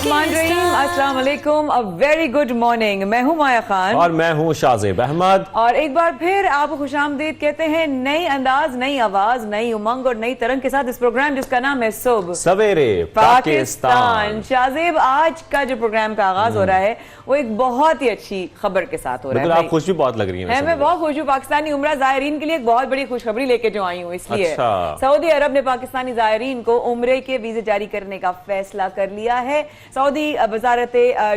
बिस्मिल्लाहिर्रहमानिर्रहीम, अस्सलाम वालेकुम, अ वेरी गुड मॉर्निंग। मैं हूँ माया खान और मैं हूँ शाहजेब अहमद। और एक बार फिर आपको खुशामदीद कहते हैं। नई अंदाज, नई आवाज, नई उमंग और नई तरंग के साथ इस प्रोग्राम जिसका नाम है सुबह सवेरे पाकिस्तान। शाहजेब, आज का जो प्रोग्राम का आगाज हो रहा है वो एक बहुत ही अच्छी खबर के साथ हो रहा है। आप खुश भी बहुत लग रही हैं। मैं बहुत खुश हूँ। पाकिस्तानी उम्रा ज़ायरीन के लिए एक बहुत बड़ी खुशखबरी लेके जो आई हूँ, इसलिए अच्छा। सऊदी अरब ने पाकिस्तानी ज़ायरीन को उम्रे के वीजे जारी करने का फैसला कर लिया है। सऊदी वजारत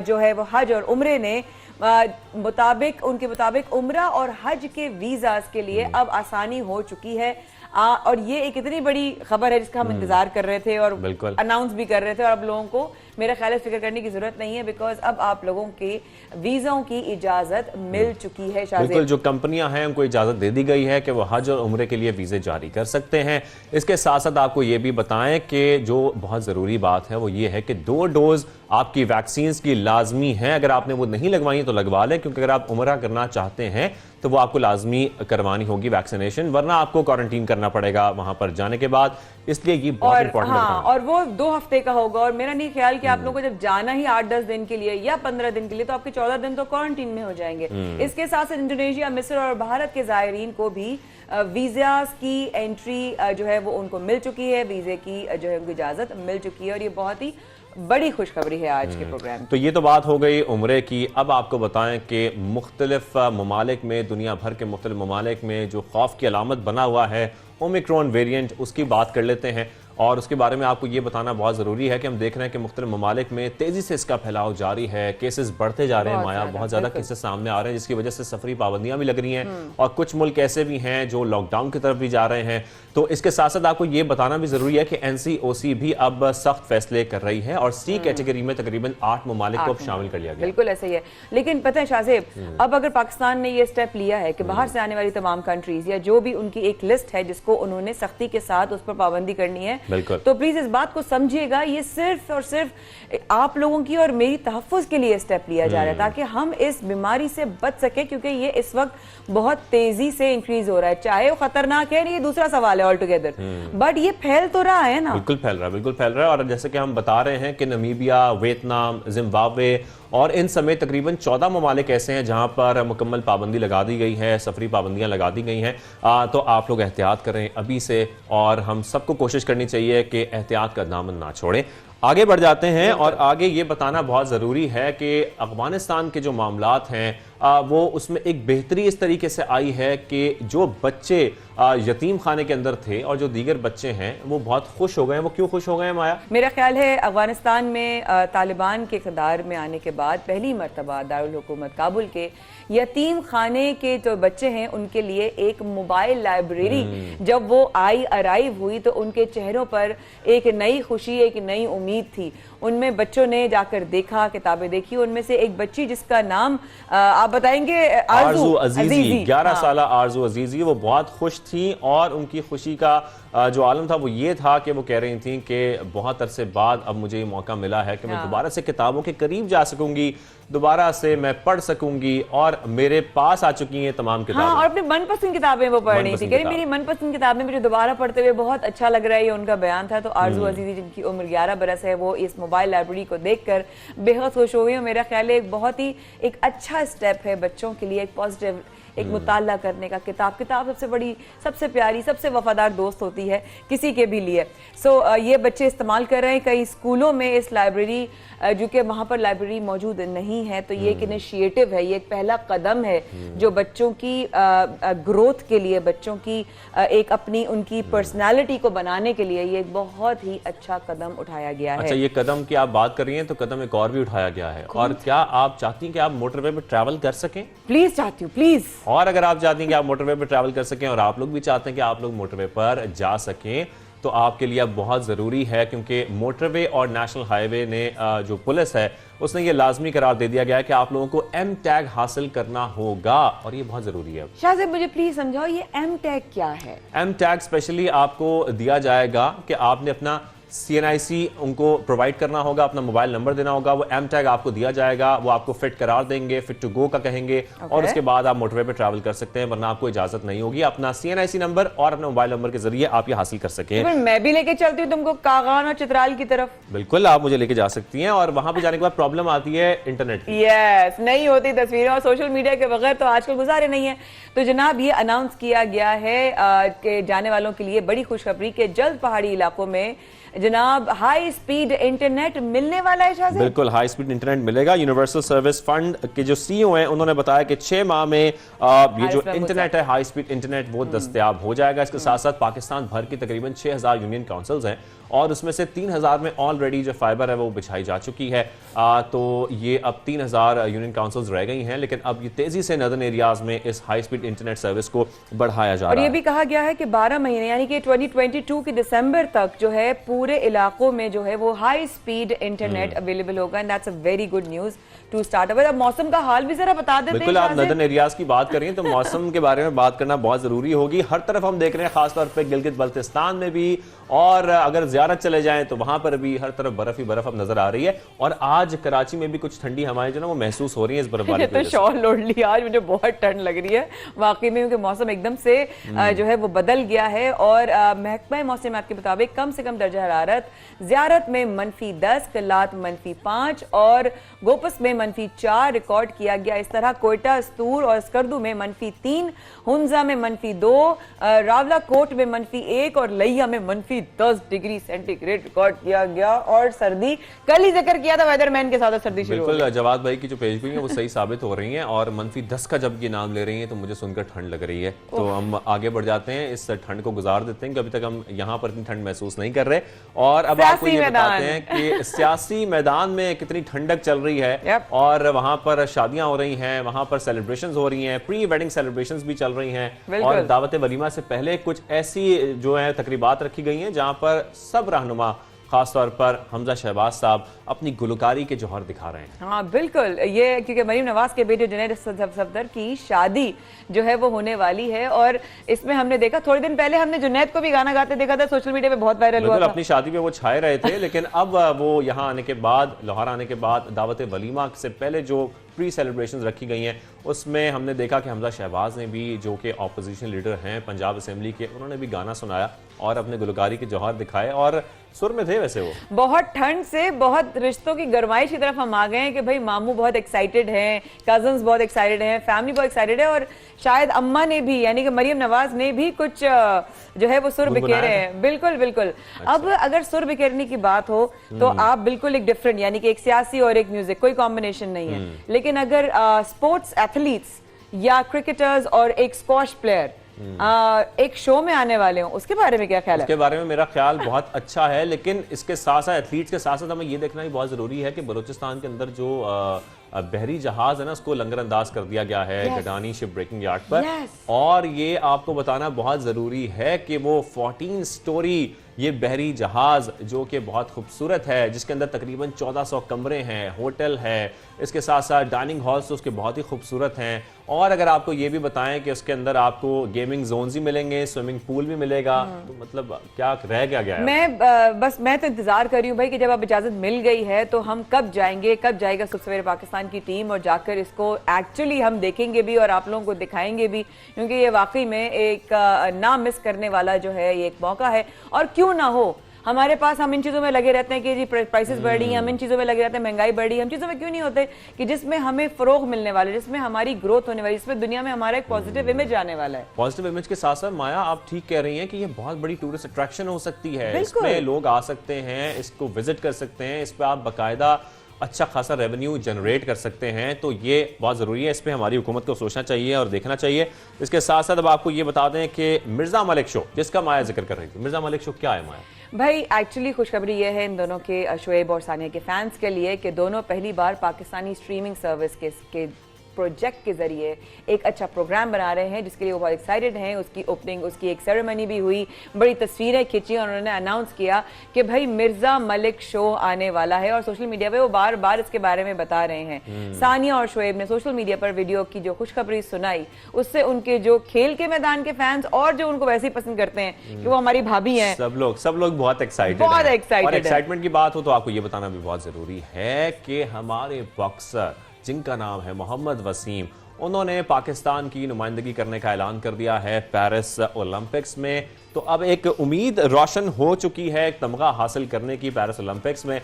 जो है वो हज और उम्रे ने उनके मुताबिक उम्रा और हज के वीजास के लिए अब आसानी हो चुकी है। और ये एक इतनी बड़ी खबर है जिसका हम इंतजार कर रहे थे और अनाउंस भी कर रहे थे, और अब लोगों को मेरा ख्याल है फिक्र करने की जरूरत नहीं है, बिकॉज अब आप लोगों के वीज़ों की इजाजत मिल चुकी है। बिल्कुल, जो कंपनियां हैं उनको इजाजत दे दी गई है कि वो हज और उम्रे के लिए वीजे जारी कर सकते हैं। इसके साथ साथ आपको ये भी बताएं कि जो बहुत जरूरी बात है वो ये है कि 2 डोज आपकी वैक्सीन की लाजमी है। अगर आपने वो नहीं लगवाई तो लगवा लें, क्योंकि अगर आप उम्रा करना चाहते हैं तो वो आपको लाजमी करवानी होगी वैक्सीनेशन, वरना आपको क्वारंटीन करना पड़ेगा वहां पर जाने के बाद। इसलिए ये बहुत इंपॉर्टेंट है। और वो 2 हफ्ते का होगा, और मेरा नहीं ख्याल कि आप लोगों को जब जाना ही 8-10 दिन के लिए या 15 दिन के लिए, तो आपके 14 दिन तो क्वारंटीन में हो जाएंगे। इसके साथ साथ इंडोनेशिया, मिस्र और भारत के ज़ायरीन को भी वीज़ास की एंट्री जो है वो उनको मिल चुकी है, वीजे की जो है उनको इजाजत मिल चुकी है, और ये बहुत ही बड़ी खुशखबरी है आज के प्रोग्राम। तो ये तो बात हो गई उम्रे की। अब आपको बताएं कि मुख्तलिफ ममालिक में, दुनिया भर के मुख्तलिफ ममालिक में जो खौफ की अलामत बना हुआ है ओमिक्रॉन वेरिएंट, उसकी बात कर लेते हैं। और उसके बारे में आपको ये बताना बहुत ज़रूरी है कि हम देख रहे हैं कि मुख्तलिफ ममालिक में तेज़ी से इसका फैलाव जारी है। केसेस बढ़ते जा रहे हैं माया, बहुत ज़्यादा केसेस सामने आ रहे हैं, जिसकी वजह से सफरी पाबंदियां भी लग रही हैं। और कुछ मुल्क ऐसे भी हैं जो लॉकडाउन की तरफ भी जा रहे हैं। तो इसके साथ साथ आपको ये बताना भी ज़रूरी है कि NCOC भी अब सख्त फैसले कर रही है, और C कैटेगरी में तकरीबन 8 ममालिक को अब शामिल कर लिया गया। बिल्कुल ऐसा ही है। लेकिन पता है शाहजेब, अब अगर पाकिस्तान ने ये स्टेप लिया है कि बाहर से आने वाली तमाम कंट्रीज या जो भी उनकी एक लिस्ट है जिसको उन्होंने सख्ती के साथ उस पर पाबंदी करनी है, तो प्लीज इस बात को समझिएगा, ये सिर्फ और सिर्फ आप लोगों की और मेरी तहफ्फुज के लिए स्टेप लिया जा रहा है, ताकि हम इस बीमारी से बच सके, क्योंकि ये इस वक्त बहुत तेजी से इंक्रीज हो रहा है। चाहे वो खतरनाक है, ये दूसरा सवाल है ऑल टुगेदर, बट ये फैल तो रहा है ना। बिल्कुल फैल रहा है, बिल्कुल फैल रहा है। और जैसे कि हम बता रहे हैं कि नमीबिया, वियतनाम, जिम्बाब्वे और इन समेत तकरीबन 14 ममालिक ऐसे हैं जहां पर मुकम्मल पाबंदी लगा दी गई है, सफरी पाबंदियां लगा दी गई हैं। तो आप लोग एहतियात करें अभी से, और हम सबको कोशिश करनी चाहिए कि एहतियात का दामन ना छोड़ें। आगे बढ़ जाते हैं, और आगे ये बताना बहुत ज़रूरी है कि अफगानिस्तान के जो मामलात हैं वो उसमें एक बेहतरी इस तरीके से आई है कि जो बच्चे यतीम खाने के अंदर थे और जो दीगर बच्चे हैं वो बहुत खुश हो गए हैं। वो क्यों खुश हो गए हैं माया? मेरा ख्याल है अफगानिस्तान में तालिबान के इक़्तिदार में आने के बाद पहली मरतबा दारुल हुकूमत काबुल के यतीम खाने के जो बच्चे हैं उनके लिए एक मोबाइल लाइब्रेरी जब वो अराइव हुई, तो उनके चेहरों पर एक नई खुशी, एक नई उम्मीद थी। उनमें बच्चों ने जाकर देखा, किताबें देखी। उनमें से एक बच्ची जिसका नाम आप बताएंगे, आरजू अजीजी, 11 साल आरजू अजीजी, वो बहुत खुश थी, और उनकी खुशी का जो आलम था वो ये था कि वो कह रही थी कि बहुत अरसे बाद अब मुझे ये मौका मिला है कि मैं दोबारा से किताबों के करीब जा सकूंगी, दोबारा से मैं पढ़ सकूंगी, और मेरे पास आ चुकी हैं तमाम किताबें। और अपनी मनपसंद किताबें वो पढ़ रही थी। कह रही मेरी मनपसंद किताबें मुझे दोबारा पढ़ते हुए बहुत अच्छा लग रहा है, ये उनका बयान था। तो आरजू अजीजी जिनकी उम्र 11 बरस है, वो इस मोबाइल लाइब्रेरी को देखकर बेहद खुश हो गई। मेरा ख्याल है एक बहुत ही एक अच्छा स्टेप है बच्चों के लिए, एक पॉजिटिव, एक मुताला करने का। किताब सबसे बड़ी, सबसे प्यारी, सबसे वफादार दोस्त होती है किसी के भी लिए। ये बच्चे इस्तेमाल कर रहे हैं कई स्कूलों में इस लाइब्रेरी, जो कि वहाँ पर लाइब्रेरी मौजूद नहीं है। तो ये एक इनिशिएटिव है, ये एक पहला कदम है जो बच्चों की ग्रोथ के लिए, बच्चों की एक अपनी उनकी पर्सनैलिटी को बनाने के लिए ये एक बहुत ही अच्छा कदम उठाया गया है। अच्छा, ये कदम की आप बात कर रही हैं, तो कदम एक और भी उठाया गया है। और क्या आप चाहती हैं कि आप मोटरवे पर ट्रैवल कर सकें? प्लीज चाहती हूँ, प्लीज। और अगर आप चाहती हैं कि आप मोटरवे पर ट्रैवल कर सकें, और आप लोग भी चाहते हैं कि आप लोग मोटरवे पर जा सकें, तो आपके लिए अब बहुत ज़रूरी है, क्योंकि मोटरवे और नेशनल हाईवे ने जो पुलिस है उसने ये लाजमी करार दे दिया गया है कि आप लोगों को M टैग हासिल करना होगा, और ये बहुत ज़रूरी है। शाहज़ेब, मुझे प्लीज समझाओ ये M टैग क्या है? M टैग स्पेशली आपको दिया जाएगा कि आपने अपना CNIC उनको प्रोवाइड करना होगा, अपना मोबाइल नंबर देना होगा, वो एम टैग आपको दिया जाएगा, वो आपको फिट करार देंगे, फिट टू गो का कहेंगे और उसके बाद आप मोटरवे पे ट्रैवल कर सकते हैं, वरना आपको इजाजत नहीं होगी अपना CNIC नंबर और अपने मोबाइल नंबर के जरिए आप ये हासिल कर सकें। तो मैं भी लेके चलती हूँ तुमको कागान और चित्राल की तरफ। बिल्कुल, आप मुझे लेके जा सकती हैं और वहां पे जाने के बाद प्रॉब्लम आती है इंटरनेट की। यस, नहीं होती तस्वीरें और सोशल मीडिया के बगैर तो आजकल गुजारे नहीं है। तो जनाब ये अनाउंस किया गया है कि जाने वालों के लिए बड़ी खुशखबरी के जल्द पहाड़ी इलाकों में जनाब हाई स्पीड इंटरनेट मिलने वाला है। शायद बिल्कुल हाई स्पीड इंटरनेट मिलेगा। यूनिवर्सल सर्विस फंड के जो CEO हैं उन्होंने बताया कि 6 माह में ये जो इंटरनेट है, हाई स्पीड इंटरनेट, वो दस्तयाब हो जाएगा। इसके साथ साथ पाकिस्तान भर की तकरीबन 6000 यूनियन काउंसिल्स हैं और उसमें से 3000 में ऑलरेडी जो फाइबर है वो बिछाई जा चुकी है। तो ये अब 3000 यूनियन काउंसिल्स रह गई हैं, लेकिन अब ये तेजी से नदर्न एरियाज में इस हाई स्पीड इंटरनेट सर्विस को बढ़ाया जा रहा है। और ये भी कहा गया है कि 12 महीने यानी कि 2022 की दिसंबर तक जो है पूरे इलाकों में जो है वो हाई स्पीड इंटरनेट अवेलेबल होगा। And that's a very good news to start. अब मौसम का हाल भी जरा बता देते हैं। बिल्कुल, आप नदर्न एरियाज की बात करें तो मौसम के बारे में बात करना बहुत जरूरी होगी। हर तरफ हम देख रहे हैं, खासतौर पे गिलगित बल्तिस्तान में भी, और अगर ज़ियारत चले जाएं तो वहां पर भी हर तरफ बर्फ ही बर्फ अब नजर आ रही है। और आज कराची में भी कुछ ठंडी हवाएं जो ना वो महसूस हो रही है इस बर्फबारी की वजह से। तो शॉल ओढ़ लिया, आज मुझे बहुत ठंड लग रही है वाकई में, क्योंकि मौसम एकदम से जो है वो बदल गया है। और महकमा मौसम के मुताबिक कम से कम दर्जा हरारत ज़ियारत में -10, कलात -5 और गोपस में -4 रिकॉर्ड किया गया। इस तरह कोयटा, स्तूर और स्कर्दू में -3, हुंजा में -2, रावलाकोट में -1 और लैया में -10 डिग्री सेंटीग्रेड रिकॉर्ड किया गया। और सर्दी कल ही जिक्र किया था वेदरमैन के साथ, सर्दी शुरू हो गई। बिल्कुल, जवाद भाई की जो पेशगोई है वो सही साबित हो रही हैं और -10 का जब ये नाम ले रही हैं तो मुझे सुनकर ठंड लग रही है। तो हम आगे बढ़ जाते हैं, इस ठंड को गुजार देते हैं कि अभी तक हम यहाँ पर इतनी ठंड महसूस नहीं कर रहे। और अब आपको ये बताते हैं कि सियासी मैदान में कितनी ठंडक चल रही है और वहां पर शादियां हो रही हैं, वहां पर सेलिब्रेशंस हो रही हैं, प्री वेडिंग सेलिब्रेशंस भी चल रही हैं और दावत वलीमा से पहले कुछ ऐसी जो है तकरीबात रखी गई हैं जहां पर सब रहनुमा, खासतौर पर हमजा शहबाज साहब अपनी गुलकारी के जौहर दिखा रहे हैं। हाँ बिल्कुल, ये क्योंकि मरीम नवाज के बेटे जुनैद सफदर की शादी जो है वो होने वाली है और इसमें हमने देखा, थोड़े दिन पहले हमने जुनैद को भी गाना गाते देखा था, सोशल मीडिया पे बहुत वायरल हुआ था। अपनी शादी पे वो छाए रहे थे, लेकिन अब वो यहाँ आने के बाद, लाहौर आने के बाद दावत वलीमा से पहले जो प्री सेलिब्रेशंस रखी गई हैं उसमें हमने देखा कि हमजा शहबाज ने भी, जो कि ऑपोजिशन लीडर हैं पंजाब असेंबली के, उन्होंने भी गाना सुनाया और अपने गुलकारी के जौहर दिखाए और सुर में थे वैसे वो। बहुत ठंड से बहुत रिश्तों की गरमाइश की तरफ हम आ गए हैं कि भाई मामू बहुत एक्साइटेड हैं, कजन्स बहुत एक्साइटेड हैं, फैमिली बहुत एक्साइटेड है और शायद अम्मा ने भी यानी कि मरियम नवाज ने भी कुछ जो है वो सुर बिखेरे हैं। बिल्कुल बिल्कुल। अच्छा। अब अगर सुर बिखेरने की बात हो तो आप बिल्कुल एक डिफरेंट, यानी कि एक सियासी और एक म्यूजिक, कोई कॉम्बिनेशन नहीं है, लेकिन अगर स्पोर्ट्स एथलीट्स या क्रिकेटर्स और एक स्क्वॉश प्लेयर एक शो में आने वाले हो, उसके बारे में क्या ख्याल है? उसके बारे में मेरा ख्याल बहुत अच्छा है, लेकिन इसके साथ साथ एथलीट्स के साथ साथ हमें ये देखना भी बहुत जरूरी है कि बलूचिस्तान के अंदर जो बहरी जहाज है ना, उसको लंगरअंदाज कर दिया गया है गडानी शिप ब्रेकिंग यार्ड पर। और ये आपको बताना बहुत जरूरी है कि वो 14 स्टोरी ये बहरी जहाज जो कि बहुत खूबसूरत है, जिसके अंदर तकरीबन 1400 कमरे हैं, होटल है, इसके साथ साथ डाइनिंग हॉल्स तो उसके बहुत ही खूबसूरत हैं। और अगर आपको ये भी बताएं कि उसके अंदर आपको गेमिंग जोन्स भी मिलेंगे, स्विमिंग पूल भी मिलेगा, तो मतलब क्या रह क्या गया है? मैं तो इंतजार कर रही हूँ भाई कि जब अब इजाजत मिल गई है तो हम कब जाएंगे, कब जाएगा सुबह सवेरे पाकिस्तान की टीम और जाकर इसको एक्चुअली हम देखेंगे भी और आप लोगों को दिखाएंगे भी, क्योंकि ये वाकई में एक ना मिस करने वाला जो है ये एक मौका है। और क्यों ना हो, हमारे पास, हम इन चीजों में लगे रहते हैं कि जी प्राइसेस बढ़ रही हैं, हम इन चीजों में लगे रहते हैं महंगाई बढ़ रही है, हम चीजों में क्यों नहीं होते कि जिसमें हमें फरोग मिलने वाला है, जिसमें हमारी ग्रोथ होने वाली है, जिसमें दुनिया में हमारा एक पॉजिटिव इमेज आने वाला है। पॉजिटिव इमेज के साथ साथ माया आप ठीक कह रही हैं कि ये बहुत बड़ी टूरिस्ट अट्रैक्शन हो सकती है, इसमें लोग आ सकते हैं, इसको विजिट कर सकते हैं, इस पर आप बाकायदा अच्छा खासा रेवेन्यू जनरेट कर सकते हैं। तो ये बहुत ज़रूरी है, इस पर हमारी हुकूमत को सोचना चाहिए और देखना चाहिए। इसके साथ साथ अब आपको ये बता दें कि मिर्ज़ा मलिक शो, जिसका माया जिक्र कर रही थी, मिर्ज़ा मलिक शो क्या है माया? भाई एक्चुअली खुशखबरी ये है इन दोनों के, शोएब और सानिया के फैंस के लिए, कि दोनों पहली बार पाकिस्तानी स्ट्रीमिंग सर्विस के प्रोजेक्ट के ज़रिए एक अच्छा प्रोग्राम बना रहे हैं जिसके लिए वो बहुत एक्साइटेड हैं। उसकी ओपनिंग, उसकी एक सेरेमनी भी हुई, बड़ी तस्वीरें खींची और उन्होंने अनाउंस किया कि भाई मिर्ज़ा मलिक शो आने वाला है और सोशल मीडिया पे वो बार बार इसके बारे में बता रहे हैं। सानिया और शोएब ने सोशल मीडिया पर वीडियो की जो खुशखबरी सुनाई, उससे उनके जो खेल के मैदान के फैंस और जो उनको वैसे ही पसंद करते हैं कि वो हमारी भाभी हैं, सब लोग बहुत एक्साइटेड हैं। और एक्साइटमेंट की बात हो तो आपको ये बताना भी बहुत जरूरी है कि हमारे बॉक्सर जिनका नाम है मोहम्मद वसीम, उन्होंने पाकिस्तान की नुमाइंदगी करने का ऐलान कर दिया है पेरिस ओलंपिक्स में। तो अब एक उम्मीद रोशन हो चुकी है एक तमगा हासिल करने की पेरिस ओलंपिक्स में।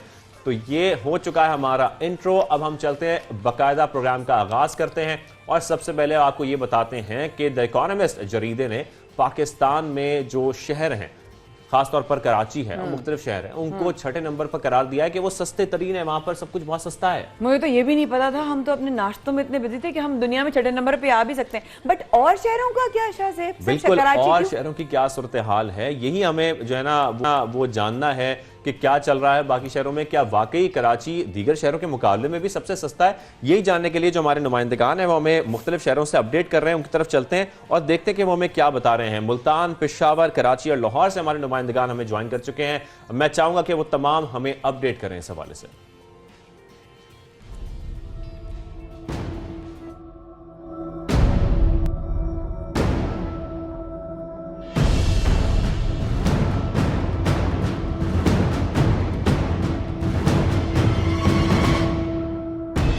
तो ये हो चुका है हमारा इंट्रो। अब हम चलते हैं, बाकायदा प्रोग्राम का आगाज करते हैं और सबसे पहले आपको ये बताते हैं कि द इकोनॉमिस्ट जरीदे ने पाकिस्तान में जो शहर हैं, खासतौर पर कराची है और मुख्तलिफ शहर हैं, उनको छठे नंबर पर करार दिया है कि वो सस्ते तरीन है, वहां पर सब कुछ बहुत सस्ता है। मुझे तो ये भी नहीं पता था, हम तो अपने नाश्तों में इतने बिजी थे कि हम दुनिया में छठे नंबर पे आ भी सकते हैं। बट और शहरों का क्या शायद? बिल्कुल, और शहरों की क्या सूरत हाल है, यही हमें जो है ना वो जानना है कि क्या चल रहा है बाकी शहरों में। क्या वाकई कराची दीगर शहरों के मुकाबले में भी सबसे सस्ता है? यही जानने के लिए जो हमारे नुमाइंदगान हैं वो हमें मुख्तलिफ शहरों से अपडेट कर रहे हैं, उनकी तरफ चलते हैं और देखते हैं कि वो हमें क्या बता रहे हैं। मुल्तान, पेशावर, कराची और लाहौर से हमारे नुमाइंदगान हमें ज्वाइन कर चुके हैं। मैं चाहूंगा कि वो तमाम हमें अपडेट करें इस हवाले से।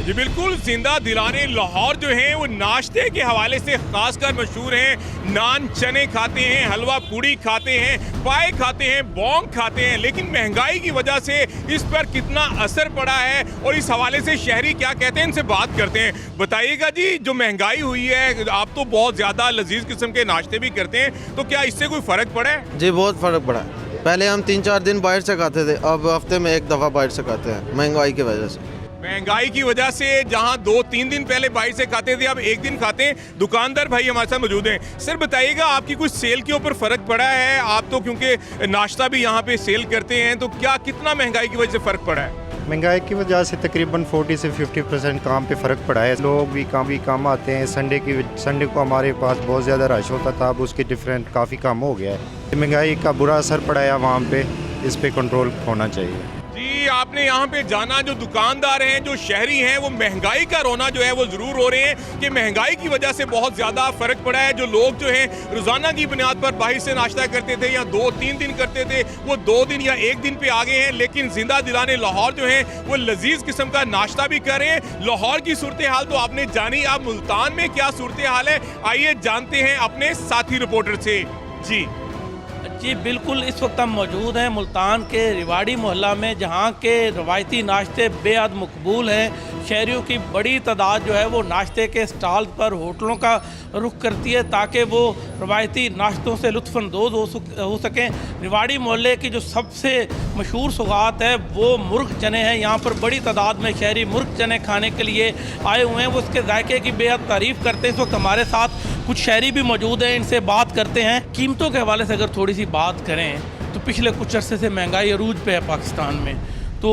जी बिल्कुल, जिंदा दिलाने लाहौर जो है वो नाश्ते के हवाले से खासकर मशहूर हैं। नान चने खाते हैं, हलवा पूड़ी खाते हैं, पाए खाते हैं, बॉन्ग खाते हैं। लेकिन महंगाई की वजह से इस पर कितना असर पड़ा है और इस हवाले से शहरी क्या कहते हैं, इनसे बात करते हैं। बताइएगा जी, जो महंगाई हुई है, आप तो बहुत ज़्यादा लजीज किस्म के नाश्ते भी करते हैं, तो क्या इससे कोई फ़र्क पड़ा है? जी बहुत फ़र्क पड़ा है। पहले हम 3-4 दिन बाहर से खाते थे, अब हफ्ते में एक दफ़ा बाहर से खाते हैं, महंगाई की वजह से। महंगाई की वजह से जहां 2-3 दिन पहले बाहर से खाते थे, अब एक दिन खाते हैं। दुकानदार भाई हमारे साथ मौजूद हैं। सर बताइएगा, आपकी कुछ सेल के ऊपर फर्क पड़ा है? आप तो क्योंकि नाश्ता भी यहाँ पे सेल करते हैं, तो क्या कितना महंगाई की वजह से फर्क पड़ा है? महंगाई की वजह से तकरीबन 40 से 50% काम पे फ़र्क पड़ा है। लोग भी कम आते हैं। संडे को हमारे पास बहुत ज़्यादा रश होता था, अब उसकी डिफरेंट काफ़ी कम हो गया है। महंगाई का बुरा असर पड़ा है वहाँ पे, इस पे कंट्रोल होना चाहिए। जी, आपने यहाँ पे जाना, जो दुकानदार हैं, जो शहरी हैं, वो महंगाई का रोना जो है वो ज़रूर हो रहे हैं कि महंगाई की वजह से बहुत ज़्यादा फ़र्क पड़ा है। जो लोग जो हैं रोज़ाना की बुनियाद पर बाहर से नाश्ता करते थे या 2-3 दिन करते थे, वो 2 दिन या 1 दिन पे आ गए हैं। लेकिन जिंदा दिलाने लाहौर जो है वो लजीज किस्म का नाश्ता भी कर रहे हैं। लाहौर की सूरत हाल तो आपने जानी, आप मुल्तान में क्या सूरत हाल है, आइए जानते हैं अपने साथी रिपोर्टर से। जी बिल्कुल, इस वक्त हम मौजूद हैं मुल्तान के रिवाड़ी मोहल्ला में, जहां के रवायती नाश्ते बेहद मकबूल हैं। शहरियों की बड़ी तादाद जो है वो नाश्ते के स्टॉल पर होटलों का रुख करती है ताकि वो रवायती नाश्तों से लुत्फ़अंदोज़ हो सकें। रिवाड़ी मोहल्ले की जो सबसे मशहूर सौगात है वो मुर्ग चने हैं। यहाँ पर बड़ी तादाद में शहरी मुर्ग चने खाने के लिए आए हुए हैं, वो उसके जायके की बेहद तारीफ़ करते हैं। इस वक्त हमारे साथ कुछ शहरी भी मौजूद हैं, इनसे बात करते हैं। कीमतों के हवाले से अगर थोड़ी सी बात करें तो पिछले कुछ अरसे से महंगाई अरूज पे है पाकिस्तान में, तो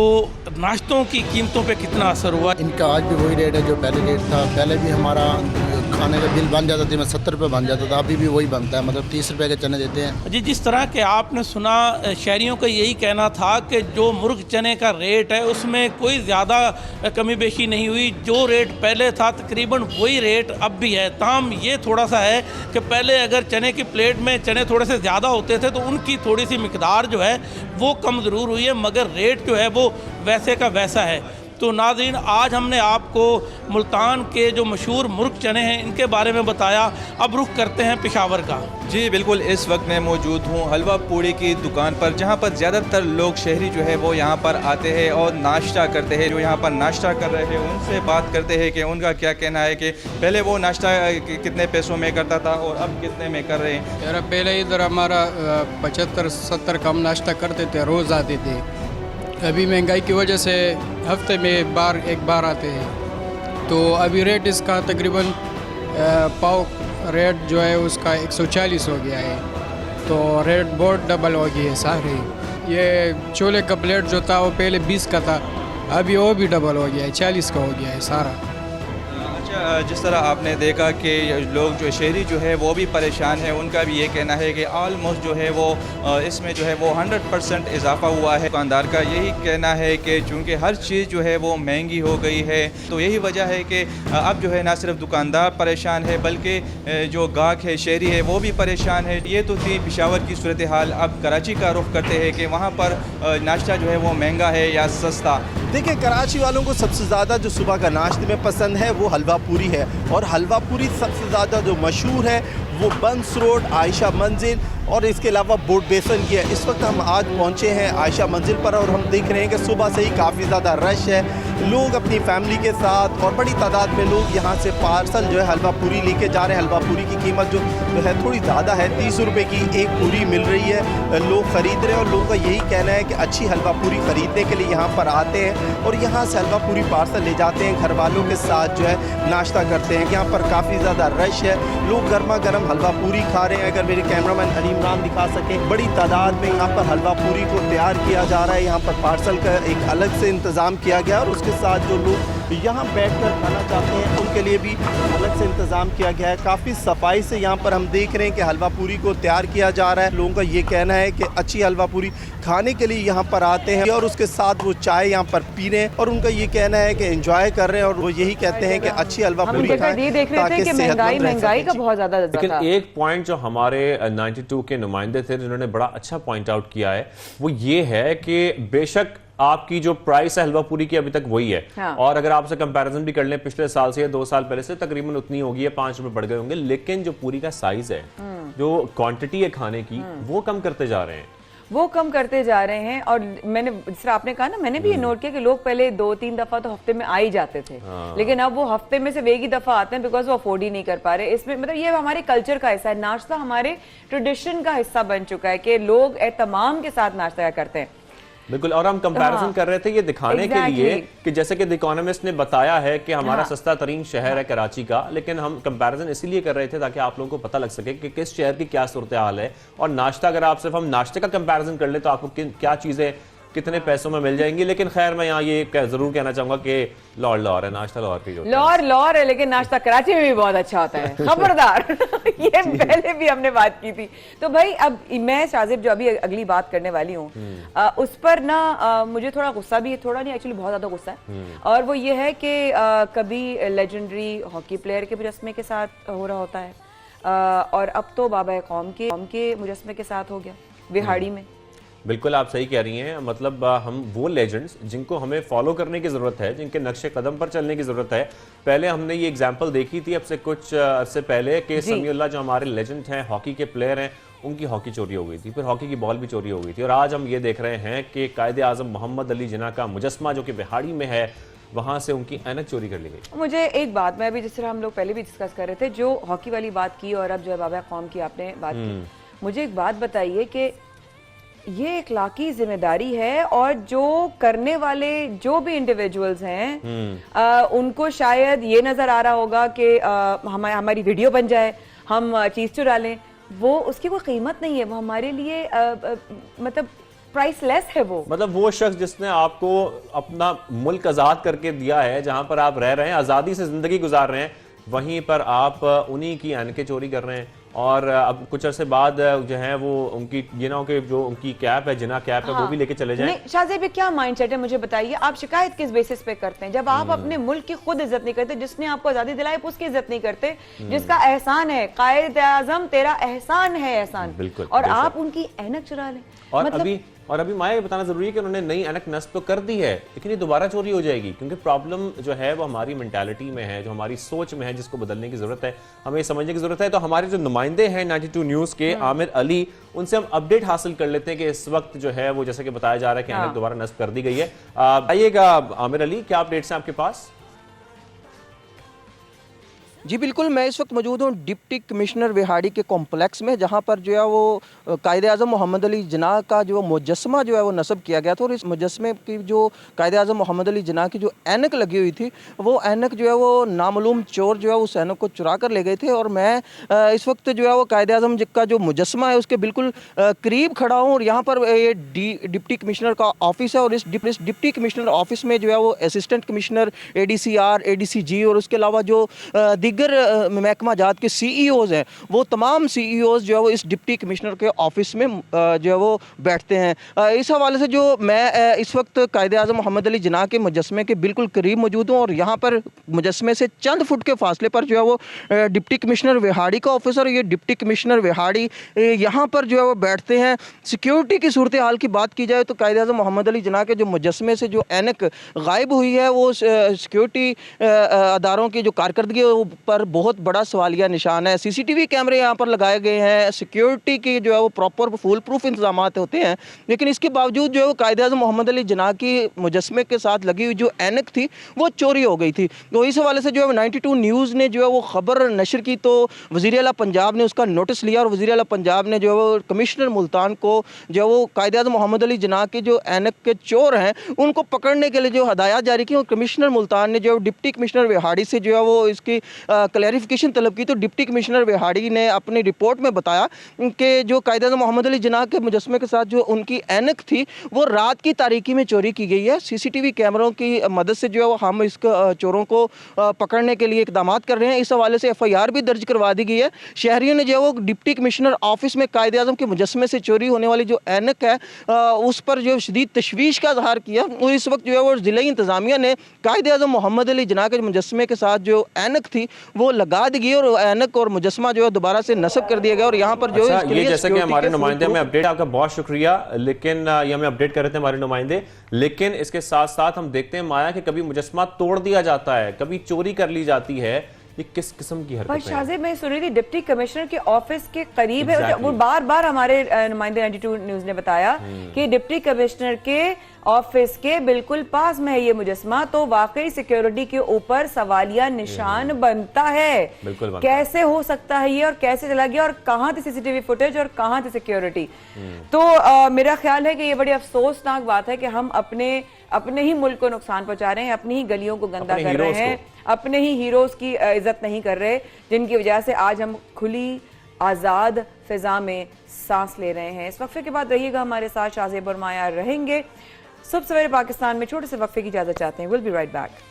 नाश्तों की कीमतों पे कितना असर हुआ? इनका आज भी वही रेट है जो पहले रेट था। पहले भी हमारा खाने का बिल बन जाता था, 70 रुपये बन जाता था, अभी भी वही बनता है, मतलब 30 रुपये के चने देते हैं। जी, जिस तरह के आपने सुना, शहरियों का यही कहना था कि जो मुर्ग चने का रेट है उसमें कोई ज़्यादा कमी बेशी नहीं हुई। जो रेट पहले था तकरीबन वही रेट अब भी है। ताम ये थोड़ा सा है कि पहले अगर चने की प्लेट में चने थोड़े से ज़्यादा होते थे तो उनकी थोड़ी सी मिकदार जो है वो कम ज़रूर हुई है, मगर रेट जो है वो वैसे का वैसा है। तो नाज़रीन, आज हमने आपको मुल्तान के जो मशहूर मुर्ग चने हैं इनके बारे में बताया। अब रुख करते हैं पेशावर का। जी बिल्कुल, इस वक्त मैं मौजूद हूँ हलवा पूड़ी की दुकान पर, जहाँ पर ज़्यादातर लोग शहरी जो है वो यहाँ पर आते हैं और नाश्ता करते हैं। जो यहाँ पर नाश्ता कर रहे हैं उनसे बात करते हैं कि उनका क्या कहना है कि पहले वो नाश्ता कितने पैसों में करता था और अब कितने में कर रहे हैं। यार पहले इधर हमारा 75-70 कम नाश्ता करते थे, रोज़ आते थे। अभी महंगाई की वजह से हफ्ते में एक बार आते हैं। तो अभी रेट इसका तकरीबन पाव रेट जो है उसका 140 हो गया है, तो रेट बहुत डबल हो गई है सारे। ये छोले का प्लेट जो था वो पहले 20 का था, अभी वो भी डबल हो गया है, 40 का हो गया है सारा। अच्छा, जिस तरह आपने देखा कि लोग जो शहरी जो है वो भी परेशान है, उनका भी ये कहना है कि ऑलमोस्ट जो है वो इसमें जो है वो 100% इजाफा हुआ है। दुकानदार का यही कहना है कि चूँकि हर चीज़ जो है वो महंगी हो गई है, तो यही वजह है कि अब जो है ना सिर्फ दुकानदार परेशान है बल्कि जो गाहक है, शहरी है, वो भी परेशान है। ये तो थी पेशावर की सूरत हाल। अब कराची का रुख करते हैं कि वहाँ पर नाश्ता जो है वो महंगा है या सस्ता। देखिए, कराची वालों को सबसे ज़्यादा जो सुबह का नाश्ते में पसंद है वो हलवा पूरी है, और हलवा पूरी सबसे ज़्यादा जो मशहूर है वो बंस रोड, आयशा मंजिल और इसके अलावा बोट बेसन की है। इस वक्त हम आज पहुंचे हैं आयशा मंजिल पर और हम देख रहे हैं कि सुबह से ही काफ़ी ज़्यादा रश है। लोग अपनी फैमिली के साथ और बड़ी तादाद में लोग यहाँ से पार्सल जो है हलवा पूरी लेके जा रहे हैं। हलवा पूरी की कीमत जो है थोड़ी ज़्यादा है, 30 रुपये की एक पूरी मिल रही है। लोग ख़रीद रहे हैं और लोगों का यही कहना है कि अच्छी हलवा पूरी ख़रीदने के लिए यहाँ पर आते हैं और यहाँ से हलवा पूरी पार्सल ले जाते हैं, घर वालों के साथ जो है नाश्ता करते हैं। यहाँ पर काफ़ी ज़्यादा रश है, लोग गर्मा गर्म हलवा पूरी खा रहे हैं। अगर मेरे कैमरामैन अली इमरान दिखा सके, बड़ी तादाद में यहाँ पर हलवा पूरी को तैयार किया जा रहा है। यहाँ पर पार्सल का एक अलग से इंतज़ाम किया गया और उसके साथ जो लोग यहाँ बैठकर खाना चाहते हैं उनके लिए भी अलग से इंतज़ाम किया गया है। काफ़ी सफाई से यहाँ पर हम देख रहे हैं कि हलवा पूरी को तैयार किया जा रहा है। लोगों का ये कहना है कि अच्छी हलवा पूरी खाने के लिए यहाँ पर आते हैं और उसके साथ वो चाय यहाँ पर पी रहे हैं और उनका ये कहना है कि एंजॉय कर रहे हैं और वो यही कहते हैं कि अच्छी हलवा पूरी खाएं ताकि महंगाई का बहुत ज्यादा। लेकिन एक पॉइंट जो हमारे 92 के नुमाइंदे थे जिन्होंने बड़ा अच्छा पॉइंट आउट किया है वो ये है कि बेशक आपकी जो प्राइस है हलवा पूरी की अभी तक वही है, हाँ। और अगर आपसे कंपैरिजन भी कर लें पिछले साल से या 2 साल पहले से तकरीबन उतनी होगी है, 5 रुपए बढ़ गए होंगे, लेकिन जो पूरी का साइज है, जो क्वांटिटी है खाने की, वो कम करते जा रहे हैं। और मैंने जिस तरह आपने कहा ना, मैंने भी ये नोट किया कि लोग पहले 2-3 दफा तो हफ्ते में आ ही जाते थे, लेकिन अब वो हफ्ते में से एक ही दफा आते हैं बिकॉज वो अफोर्ड ही नहीं कर पा रहे। इसमें मतलब ये हमारे कल्चर का हिस्सा है, नाश्ता हमारे ट्रेडिशन का हिस्सा बन चुका है कि लोग एहतमाम के साथ नाश्ता करते हैं। बिल्कुल, और हम कंपैरिजन कर रहे थे ये दिखाने के लिए कि जैसे कि द इकोनॉमिस्ट ने बताया है कि हमारा सस्ता तरीन शहर है कराची का, लेकिन हम कंपैरिजन इसीलिए कर रहे थे ताकि आप लोगों को पता लग सके कि किस शहर की क्या सूरत हाल है। और नाश्ता, अगर आप सिर्फ हम नाश्ते का कंपैरिजन कर ले तो आपको क्या चीजें कितने पैसों में मिल जाएंगी। लेकिन खैर मैं यहाँ ये जरूर कहना चाहूंगा कि लाहौर है, नाश्ता लाहौर की लाहौर है, लेकिन नाश्ता कराची में भी बहुत अच्छा होता है, खबरदार। ये पहले भी हमने बात की थी। तो भाई अब मैं शाजिब जो अभी अगली बात करने वाली हूँ उस पर ना मुझे थोड़ा गुस्सा भी है, थोड़ा नहीं एक्चुअली बहुत ज्यादा गुस्सा है, और वो ये है कि कभी लेजेंडरी हॉकी प्लेयर के मुजस्मे के साथ हो रहा होता है और अब तो बाबा कौम के मुजस्मे के साथ हो गया विहाड़ी में। बिल्कुल आप सही कह रही हैं, मतलब हम वो लेजेंड्स जिनको हमें फॉलो करने की ज़रूरत है, जिनके नक्शे कदम पर चलने की ज़रूरत है। पहले हमने ये एग्जांपल देखी थी अब से कुछ अरसे पहले कि समीउल्लाह जो हमारे लेजेंड हैं, हॉकी के प्लेयर हैं, उनकी हॉकी चोरी हो गई थी, फिर हॉकी की बॉल भी चोरी हो गई थी, और आज हम ये देख रहे हैं कि कायदे आज़म मोहम्मद अली जिन्ना का मुजस्मा जो कि बिहाड़ी में है, वहां से उनकी ऐनक चोरी कर ली गई। मुझे एक बात, मैं अभी जिस तरह हम लोग पहले भी डिस्कस कर रहे थे, जो हॉकी वाली बात की और अब जो है बाबा कौम की आपने बात की, मुझे एक बात बताइए कि ये इखलाकी जिम्मेदारी है और जो करने वाले जो भी इंडिविजुअल्स हैं उनको शायद ये नजर आ रहा होगा कि हमारी वीडियो बन जाए, हम चीज चुरा लें, वो उसकी कोई कीमत नहीं है, वो हमारे लिए मतलब प्राइसलेस है। वो मतलब वो शख्स जिसने आपको अपना मुल्क आजाद करके दिया है, जहां पर आप रह रहे हैं, आजादी से जिंदगी गुजार रहे हैं, वहीं पर आप उन्हीं की ऐनकें चोरी कर रहे हैं। और अब कुछ अरसे बाद जो है वो उनकी ये ना हो कि जो उनकी कैप है, जिना कैप है, वो भी लेके चले जाएं। शाहज़ेब ये क्या माइंडसेट है मुझे बताइए? आप शिकायत किस बेसिस पे करते हैं जब आप अपने मुल्क की खुद इज्जत नहीं करते, जिसने आपको आजादी दिलाई उसकी इज्जत नहीं करते, जिसका एहसान है, कायद आज़म तेरा एहसान है एहसान, बिल्कुल, और आप उनकी ऐनक चुरा लें। और अभी माया ये बताना जरूरी है कि उन्होंने नई ऐनक नस्ब तो कर दी है, लेकिन ये दोबारा चोरी हो जाएगी, क्योंकि प्रॉब्लम जो है वो हमारी मेंटालिटी में है, जो हमारी सोच में है, जिसको बदलने की जरूरत है, हमें समझने की जरूरत है। तो हमारे जो नुमाइंदे हैं 92 न्यूज के, आमिर अली, उनसे हम अपडेट हासिल कर लेते हैं कि इस वक्त जो है वो जैसे कि बताया जा रहा है कि ऐनक दोबारा नस्ब कर दी गई है। आइएगा आमिर अली, क्या अपडेट्स हैं आपके पास? جی بالکل، میں اس وقت موجود ہوں ڈپٹی کمشنر وہاڑی کے کمپلیکس میں، جہاں پر جو ہے وہ قائد اعظم محمد علی جناح کا جو مجسمہ جو ہے وہ نصب کیا گیا تھا، اور اس مجسمے کی جو قائد اعظم محمد علی جناح کی جو اینک لگی ہوئی تھی، وہ اینک جو ہے وہ نامعلوم چور جو ہے اس اینک کو چرا کر لے گئے تھے، اور میں اس وقت جو ہے وہ قائد اعظم کا جو مجسمہ ہے اس کے بالکل قریب کھڑا ہوں، اور یہاں پر یہ ڈپٹی کمشنر کا آفس ہے، اور اس ڈپٹی کمشنر آفس میں جو ہے وہ اسسٹنٹ کمشنر ADCR ADCG اور اس کے علاوہ جو دیگر محکمہ جات کے CEOs ہیں، وہ تمام CEOs جو ہے وہ اس ڈپٹی کمشنر کے آفس میں جو ہے وہ بیٹھتے ہیں۔ اس حوالے سے جو میں اس وقت قائد اعظم محمد علی جناح کے مجسمے کے بالکل قریب موجود ہوں، اور یہاں پر مجسمے سے چند فٹ کے فاصلے پر جو ہے وہ ڈپٹی کمشنر وہاڑی کا آفس ہے، اور یہ ڈپٹی کمشنر وہاڑی یہاں پر جو ہے وہ بیٹھتے ہیں۔ سیکیورٹی کی صورتحال کی بات کی جائے تو قائد اعظم محمد علی جناح کے جو مجسمے سے جو اینک غائب ہوئی ہے، وہ سیکیورٹی اداروں کی جو کارکردگی پر بہت بڑا سوالیہ نشان ہے۔ CCTV کیمرے یہاں پر لگائے گئے ہیں، سیکیورٹی کی جو ہے وہ پراپر فول پروف انتظامات ہوتے ہیں، لیکن اس کے باوجود جو ہے وہ قائد اعظم محمد علی جناح کی مجسمے کے ساتھ لگی ہوئی جو اینک تھی وہ چوری ہو گئی تھی۔ تو اس حوالے سے جو ہے 92 نیوز نے جو ہے وہ خبر نشر کی، تو وزیر اعلیٰ پنجاب نے اس کا نوٹس لیا، اور وزیر اعلیٰ پنجاب نے جو ہے وہ کمشنر ملتان کو جو ہے وہ قائد اعظم محمد علی جناح کے جو اینک کے چور ہیں ان کو پکڑنے کے لیے جو ہدایات جاری کی، اور کمشنر ملتان نے جو ڈپٹی کمشنر وہاڑی سے جو ہے وہ اس کی کلیریفیکیشن طلب کی۔ تو ڈپٹی کمشنر وہاڑی نے اپنی رپورٹ میں بتایا کہ جو قائد اعظم محمد علی جناح کے مجسمے کے ساتھ جو ان کی اینک تھی وہ رات کی تاریکی میں چوری کی گئی ہے۔ CCTV کیمروں کی مدد سے جو ہے وہ ہم اس چوروں کو پکڑنے کے لیے اقدامات کر رہے ہیں۔ اس حوالے سے FIR بھی درج کروا دی گئی ہے۔ شہریوں نے جو ہے وہ ڈپٹی کمشنر آفس میں قائد اعظم کے مجسمے سے چوری ہونے والی جو اینک ہے اس پر جو شدید تشویش کا اظہار کیا، اور اس وقت جو ہے وہ ضلعی انتظامیہ نے قائد اعظم محمد علی جناح کے مجسمے کے ساتھ جو اینک تھی وہ لگا دی گئی، اور اینک اور مجسمہ جو ہے دوبارہ سے نصب کر دیا گیا، اور یہاں پر جو یہ جیسا کہ ہمارے نمائندے میں اپڈیٹ، آپ کا بہت شکریہ، لیکن یہ ہمیں اپڈیٹ کر رہے تھے ہمارے نمائندے، لیکن اس کے ساتھ ساتھ ہم دیکھتے ہیں مایا کہ کبھی مجسمہ توڑ دیا جاتا ہے، کبھی چوری کر لی جاتی ہے، یہ کس قسم کی حرکت ہے؟ پر شاہزاد میں سن رہی تھی ڈپٹی کمشنر کے آفس کے قریب ہے، وہ بار بار ہمارے نمائندے 92 نیوز نے بتایا کہ ڈپٹی کمشنر کے آفس کے بالکل پاس میں ہے یہ مجسمہ، تو واقعی سیکیورٹی کے اوپر سوالیہ نشان بنتا ہے۔ کیسے ہو سکتا ہے یہ، اور کیسے چلا گیا، اور کہاں تھی CCTV فوٹیج اور کہاں تھی سیکیورٹی؟ تو میرا خیال ہے کہ یہ بڑی افسوسناک بات ہے کہ ہم اپنے ہی ملک کو نقصان پہنچا رہے ہیں، اپنی ہی گلیوں کو گندہ کر رہے ہیں، اپنے ہی ہیروز کی عزت نہیں کر رہے، جن کی وجہ سے آج ہم کھلی آزاد فضا میں سانس لے رہے ہیں۔ اس وقفے کے بعد رہیے گا ہمارے ساتھ، شاہزیب اور مایا رہیں گے۔ صبح سویرے پاکستان میں چھوٹے سے وقفے کی اجازت چاہتے ہیں۔ We'll be right back۔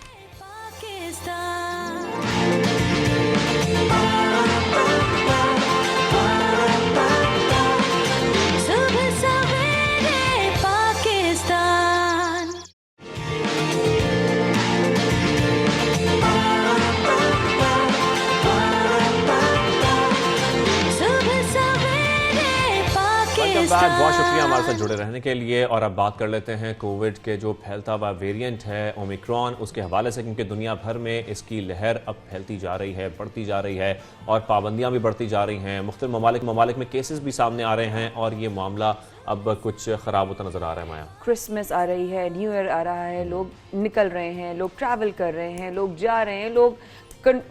بہت شکریہ ہمارے ساتھ جڑے رہنے کے لیے، اور اب بات کر لیتے ہیں کووڈ کے جو پھیلتا ہوا ویرینٹ ہے اومیکرون، اس کے حوالے سے، کیونکہ دنیا بھر میں اس کی لہر اب پھیلتی جا رہی ہے، بڑھتی جا رہی ہے، اور پابندیاں بھی بڑھتی جا رہی ہیں، مختلف ممالک میں کیسز بھی سامنے آ رہے ہیں، اور یہ معاملہ اب کچھ خراب ہوتا نظر آ رہا ہے۔ مایا، کرسمس آ رہی ہے، نیو ایئر آ رہا ہے، لوگ نکل رہے ہیں، لوگ ٹریول کر رہے ہیں، لوگ جا رہے ہیں، لوگ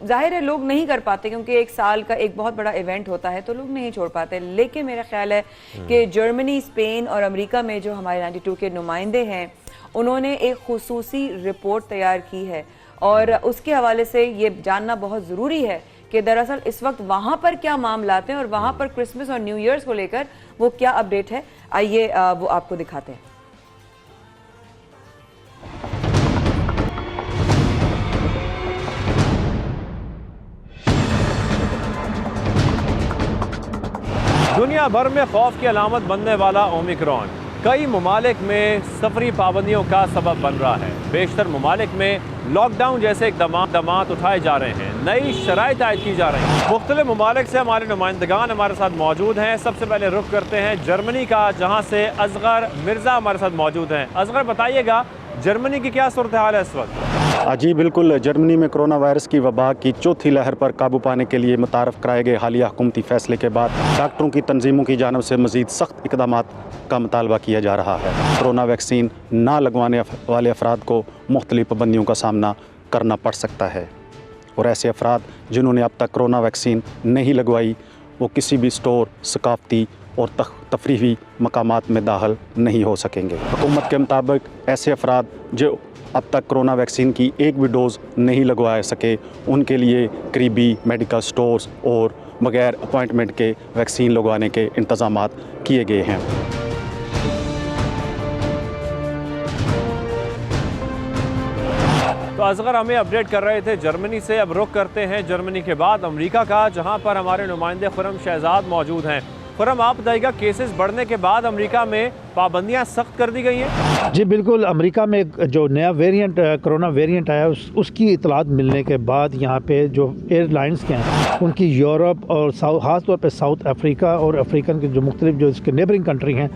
ظاہر ہے لوگ نہیں کر پاتے کیونکہ ایک سال کا ایک بہت بڑا ایونٹ ہوتا ہے تو لوگ نہیں چھوڑ پاتے، لیکن میرا خیال ہے کہ جرمنی، اسپین اور امریکہ میں جو ہمارے 92 کے نمائندے ہیں انہوں نے ایک خصوصی رپورٹ تیار کی ہے، اور اس کے حوالے سے یہ جاننا بہت ضروری ہے کہ دراصل اس وقت وہاں پر کیا معاملات ہیں، اور وہاں پر کرسمس اور نیو ایئرز کو لے کر وہ کیا اپڈیٹ ہے۔ آئیے وہ آپ کو دکھاتے ہیں۔ دنیا بھر میں خوف کی علامت بننے والا اومیکرون کئی ممالک میں سفری پابندیوں کا سبب بن رہا ہے۔ بیشتر ممالک میں لاک ڈاؤن جیسے اقدامات اٹھائے جا رہے ہیں، نئی شرائط عائد کی جا رہی ہیں۔ مختلف ممالک سے ہمارے نمائندگان ہمارے ساتھ موجود ہیں۔ سب سے پہلے رخ کرتے ہیں جرمنی کا، جہاں سے اصغر مرزا ہمارے ساتھ موجود ہیں۔ اصغر، بتائیے گا جرمنی کی کیا صورتحال ہے اس وقت؟ جی بالکل، جرمنی میں کرونا وائرس کی وبا کی چوتھی لہر پر قابو پانے کے لیے متعارف کرائے گئے حالیہ حکومتی فیصلے کے بعد ڈاکٹروں کی تنظیموں کی جانب سے مزید سخت اقدامات کا مطالبہ کیا جا رہا ہے۔ کرونا ویکسین نہ لگوانے والے افراد کو مختلف پابندیوں کا سامنا کرنا پڑ سکتا ہے۔ और ऐसे अफराद जिन्होंने अब तक कोरोना वैक्सीन नहीं लगवाई वो किसी भी स्टोर, सकाफती और तफरीही मकामात में दाखिल नहीं हो सकेंगे। हुकूमत के मुताबिक ऐसे अफराद जो अब तक कोरोना वैक्सीन की एक भी डोज़ नहीं लगवा सके उनके लिए करीबी मेडिकल स्टोर्स और बगैर अपॉइंटमेंट के वैक्सीन लगवाने के इंतज़ामात किए गए हैं। तो असगर हमें अपडेट कर रहे थे जर्मनी से। अब रुख करते हैं जर्मनी के बाद अमेरिका का, जहां पर हमारे नुमाइंदे खुर्रम शहजाद मौजूद हैं। खुर्रम, आप बताइएगा, केसेस बढ़ने के बाद अमेरिका में पाबंदियां सख्त कर दी गई हैं? जी बिल्कुल, अमेरिका में जो नया वेरिएंट कोरोना वेरिएंट आया उसकी इतलात मिलने के बाद यहाँ पे जो एयरलाइंस के हैं उनकी यूरोप और ख़ास तौर पे साउथ अफ्रीका और अफ्रीकन के जो मुख्तलिफ जो इसके नेबरिंग कंट्री हैं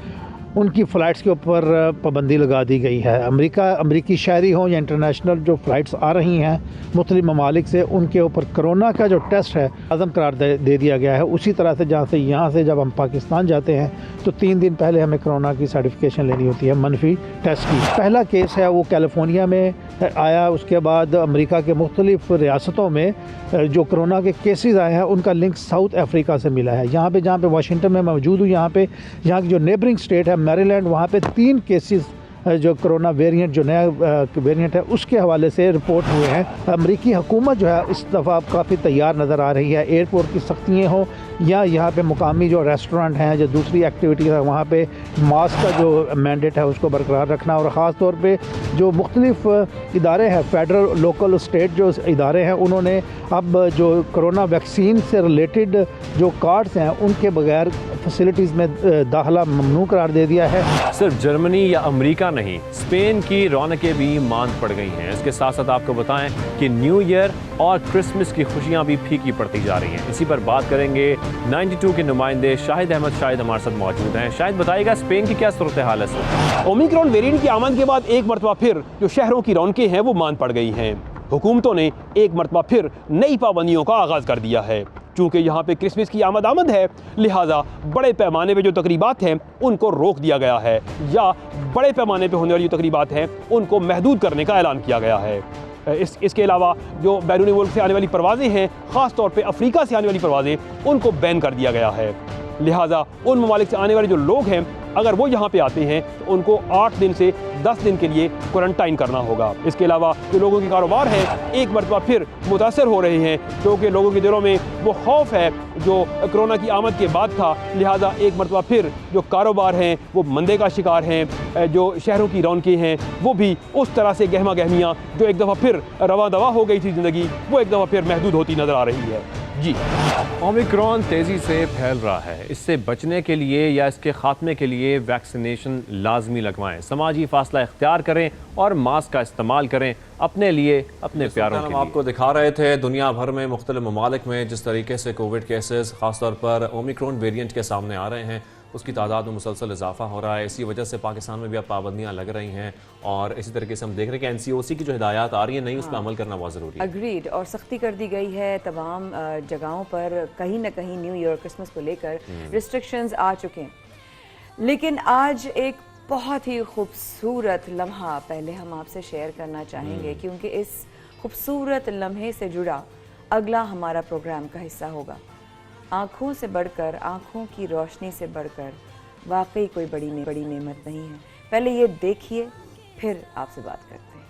उनकी फ़्लाइट्स के ऊपर पाबंदी लगा दी गई है। अमरीकी शहरी हों या इंटरनेशनल जो फ़्लाइट्स आ रही हैं मुख्तलिफ ममालिक से, उनके ऊपर कोरोना का जो टेस्ट है आज़म करार दे दिया गया है। उसी तरह से जहाँ से यहाँ से जब हम पाकिस्तान जाते हैं तो 3 दिन पहले हमें कोरोना की सर्टिफिकेशन लेनी होती है मनफी टेस्ट की। पहला केस है वो कैलिफोर्निया में आया, उसके बाद अमेरिका के मुख्तलिफ रियासतों में जो कोरोना के केसेस आए हैं उनका लिंक साउथ अफ्रीका से मिला है। यहाँ पे जहाँ पे वाशिंगटन में मौजूद हूँ, यहाँ की जो नेबरिंग स्टेट है मैरीलैंड, वहाँ पे 3 केसेस जो कोरोना वेरिएंट जो नया वेरिएंट है उसके हवाले से रिपोर्ट हुए हैं। अमेरिकी हुकूमत जो है इस दफ़ा काफ़ी तैयार नज़र आ रही है। एयरपोर्ट की सख्तियाँ हों या यहाँ पे मुकामी जो रेस्टोरेंट हैं, जो दूसरी एक्टिविटीज़ है, वहाँ पे मास्क का जो मैंडेट है उसको बरकरार रखना, और ख़ास तौर पे जो मुख्तलिफ इदारे हैं, फेडरल, लोकल, स्टेट जो इदारे हैं, उन्होंने अब जो कोरोना वैक्सीन से रिलेटेड जो कार्ड्स हैं उनके बगैर फैसिलिटीज़ में दाखिला ममनू करार दे दिया है। सिर्फ जर्मनी या अमेरिका नहीं, स्पेन की रौनकें भी मांद पड़ गई हैं। इसके साथ साथ आपको बताएं कि न्यू ईयर और क्रिसमस की खुशियां भी फीकी पड़ती जा रही हैं। इसी पर बात करेंगे। 92 के नुमाइंदे शाहिद अहमद शाहिद हमारे साथ मौजूद हैं। शाहिद, बताइएगा स्पेन की क्या सूरत हाल है? ओमिक्रॉन वेरिएंट की आमद के बाद एक मरतबा फिर जो शहरों की रौनकें हैं वो मांद पड़ गई हैं। हुकूमतों ने एक मरतबा फिर नई पाबंदियों का आगाज़ कर दिया है। चूँकि यहाँ पे क्रिसमस की आमद है, लिहाजा बड़े पैमाने पे जो तकरीबात हैं उनको रोक दिया गया है, या बड़े पैमाने पे होने वाली जो तकरीबात हैं उनको महदूद करने का ऐलान किया गया है। इसके अलावा जो बैरूनी मुल्क से आने वाली परवाज़ें हैं, ख़ास तौर पे अफ्रीका से आने वाली परवाज़ें, उनको बैन कर दिया गया है। लिहाजा उन ममालिक से आने वाले जो लोग हैं अगर वो यहाँ पे आते हैं तो उनको 8 दिन से 10 दिन के लिए क्वारंटाइन करना होगा। इसके अलावा जो लोगों के कारोबार हैं एक मरतबा फिर मुतासर हो रहे हैं, क्योंकि लोगों के दिलों में वो खौफ है जो कोरोना की आमद के बाद था। लिहाजा एक मरतबा फिर जो कारोबार हैं वो मंदे का शिकार हैं। जो शहरों की रौनकें हैं वो भी उस तरह से गहमा गहमियाँ जो एक दफ़ा फिर रवा दवा हो गई थी ज़िंदगी, वो एक दफ़ा फिर महदूद होती नज़र आ रही है। जी, ओमिक्रॉन तेज़ी से फैल रहा है। इससे बचने के लिए या इसके खात्मे के लिए वैक्सीनेशन लाजमी लगवाएं, समाजी फासला इख्तियार करें और मास्क का इस्तेमाल करें अपने लिए, अपने प्यारों के लिए। आपको दिखा रहे थे दुनिया भर में मुख्तलिफ ममालिक में जिस तरीके से कोविड केसेस खासतौर पर ओमिक्रॉन वेरिएंट के सामने आ रहे हैं, उसकी तादाद में मुसलसल इजाफा हो रहा है। इसी वजह से पाकिस्तान में भी अब पाबंदियां लग रही हैं, और इसी तरीके से हम देख रहे हैं कि NCOC की जो हिदायत आ रही है नहीं, उस पर अमल करना बहुत ज़रूरी है। अग्रीड, और सख्ती कर दी गई है तमाम जगहों पर। कहीं ना कहीं न्यू ईयर क्रिसमस को लेकर रिस्ट्रिक्शंस आ चुके हैं। लेकिन आज एक बहुत ही खूबसूरत लम्हा पहले हम आपसे शेयर करना चाहेंगे, क्योंकि इस खूबसूरत लम्हे से जुड़ा अगला हमारा प्रोग्राम का हिस्सा होगा। आँखों से बढ़कर, आँखों की रोशनी से बढ़कर वाकई कोई बड़ी नेमत नहीं है। पहले ये देखिए, फिर आपसे बात करते हैं।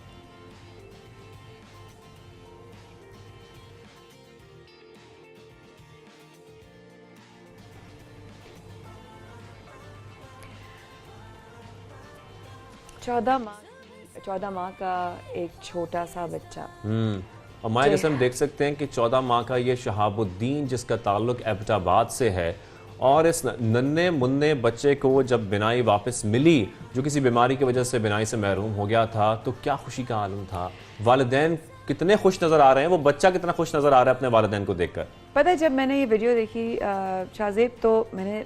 चौदह माह का एक छोटा सा बच्चा। और माए जैसे हम देख सकते हैं कि 14 माह का ये शहाबुद्दीन, जिसका ताल्लुक एबटाबाद से है, और इस नन्हे मुन्ने बच्चे को जब बिनाई वापस मिली, जो किसी बीमारी की वजह से बिनाई से महरूम हो गया था, तो क्या खुशी का आलम था। वालिदैन कितने खुश नज़र आ रहे हैं, वो बच्चा कितना खुश नज़र आ रहा है अपने वालिदैन को देखकर। पता है, जब मैंने ये वीडियो देखी शाहजेब, तो मैंने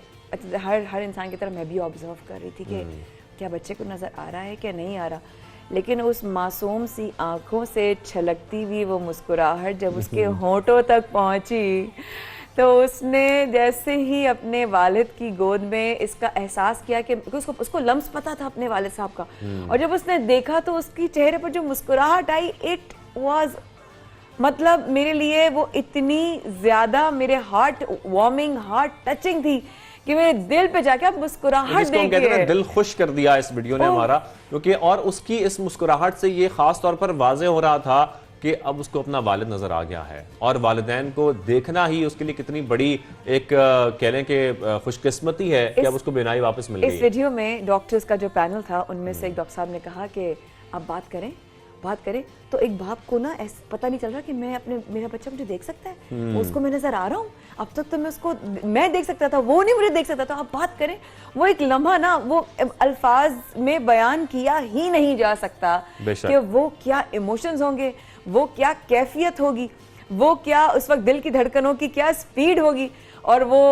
हर इंसान की तरह मैं भी ऑब्जर्व कर रही थी कि क्या बच्चे को नज़र आ रहा है क्या नहीं आ रहा। लेकिन उस मासूम सी आंखों से छलकती हुई वो मुस्कुराहट जब उसके होंठों तक पहुंची, तो उसने जैसे ही अपने वालिद की गोद में इसका एहसास किया कि उसको लम्स पता था अपने वालिद साहब का, और जब उसने देखा तो उसकी चेहरे पर जो मुस्कुराहट आई, इट वाज مطلب میرے لیے وہ اتنی زیادہ میرے ہارٹ وارمنگ ہارٹ ٹچنگ تھی کہ میرے دل پہ جا کے آپ مسکراہٹ دیکھ کے دل خوش کر دیا اس ویڈیو نے ہمارا، کیونکہ اور اس کی اس مسکراہٹ سے یہ خاص طور پر واضح ہو رہا تھا کہ اب اس کو اپنا والد نظر آ گیا ہے، اور والدین کو دیکھنا ہی اس کے لیے کتنی بڑی ایک کہہ لیں کہ خوش قسمتی ہے کہ اب اس کو بینائی واپس مل گئی۔ اس ویڈیو میں ڈاکٹرز کا جو پینل تھا ان میں سے ایک ڈاکٹر صاحب نے کہا کہ آپ بات کریں تو ایک باپ کو نا پتہ نہیں چل رہا کہ میرا بچہ مجھے دیکھ سکتا ہے، اس کو میں نظر آ رہا ہوں، اب تک تو میں دیکھ سکتا تھا، وہ نہیں مجھے دیکھ سکتا تھا، آپ بات کریں۔ وہ ایک لمحہ نا وہ الفاظ میں بیان کیا ہی نہیں جا سکتا کہ وہ کیا ایموشنز ہوں گے، وہ کیا کیفیت ہوگی، وہ کیا اس وقت دل کی دھڑکنوں کی کیا سپیڈ ہوگی۔ اور وہ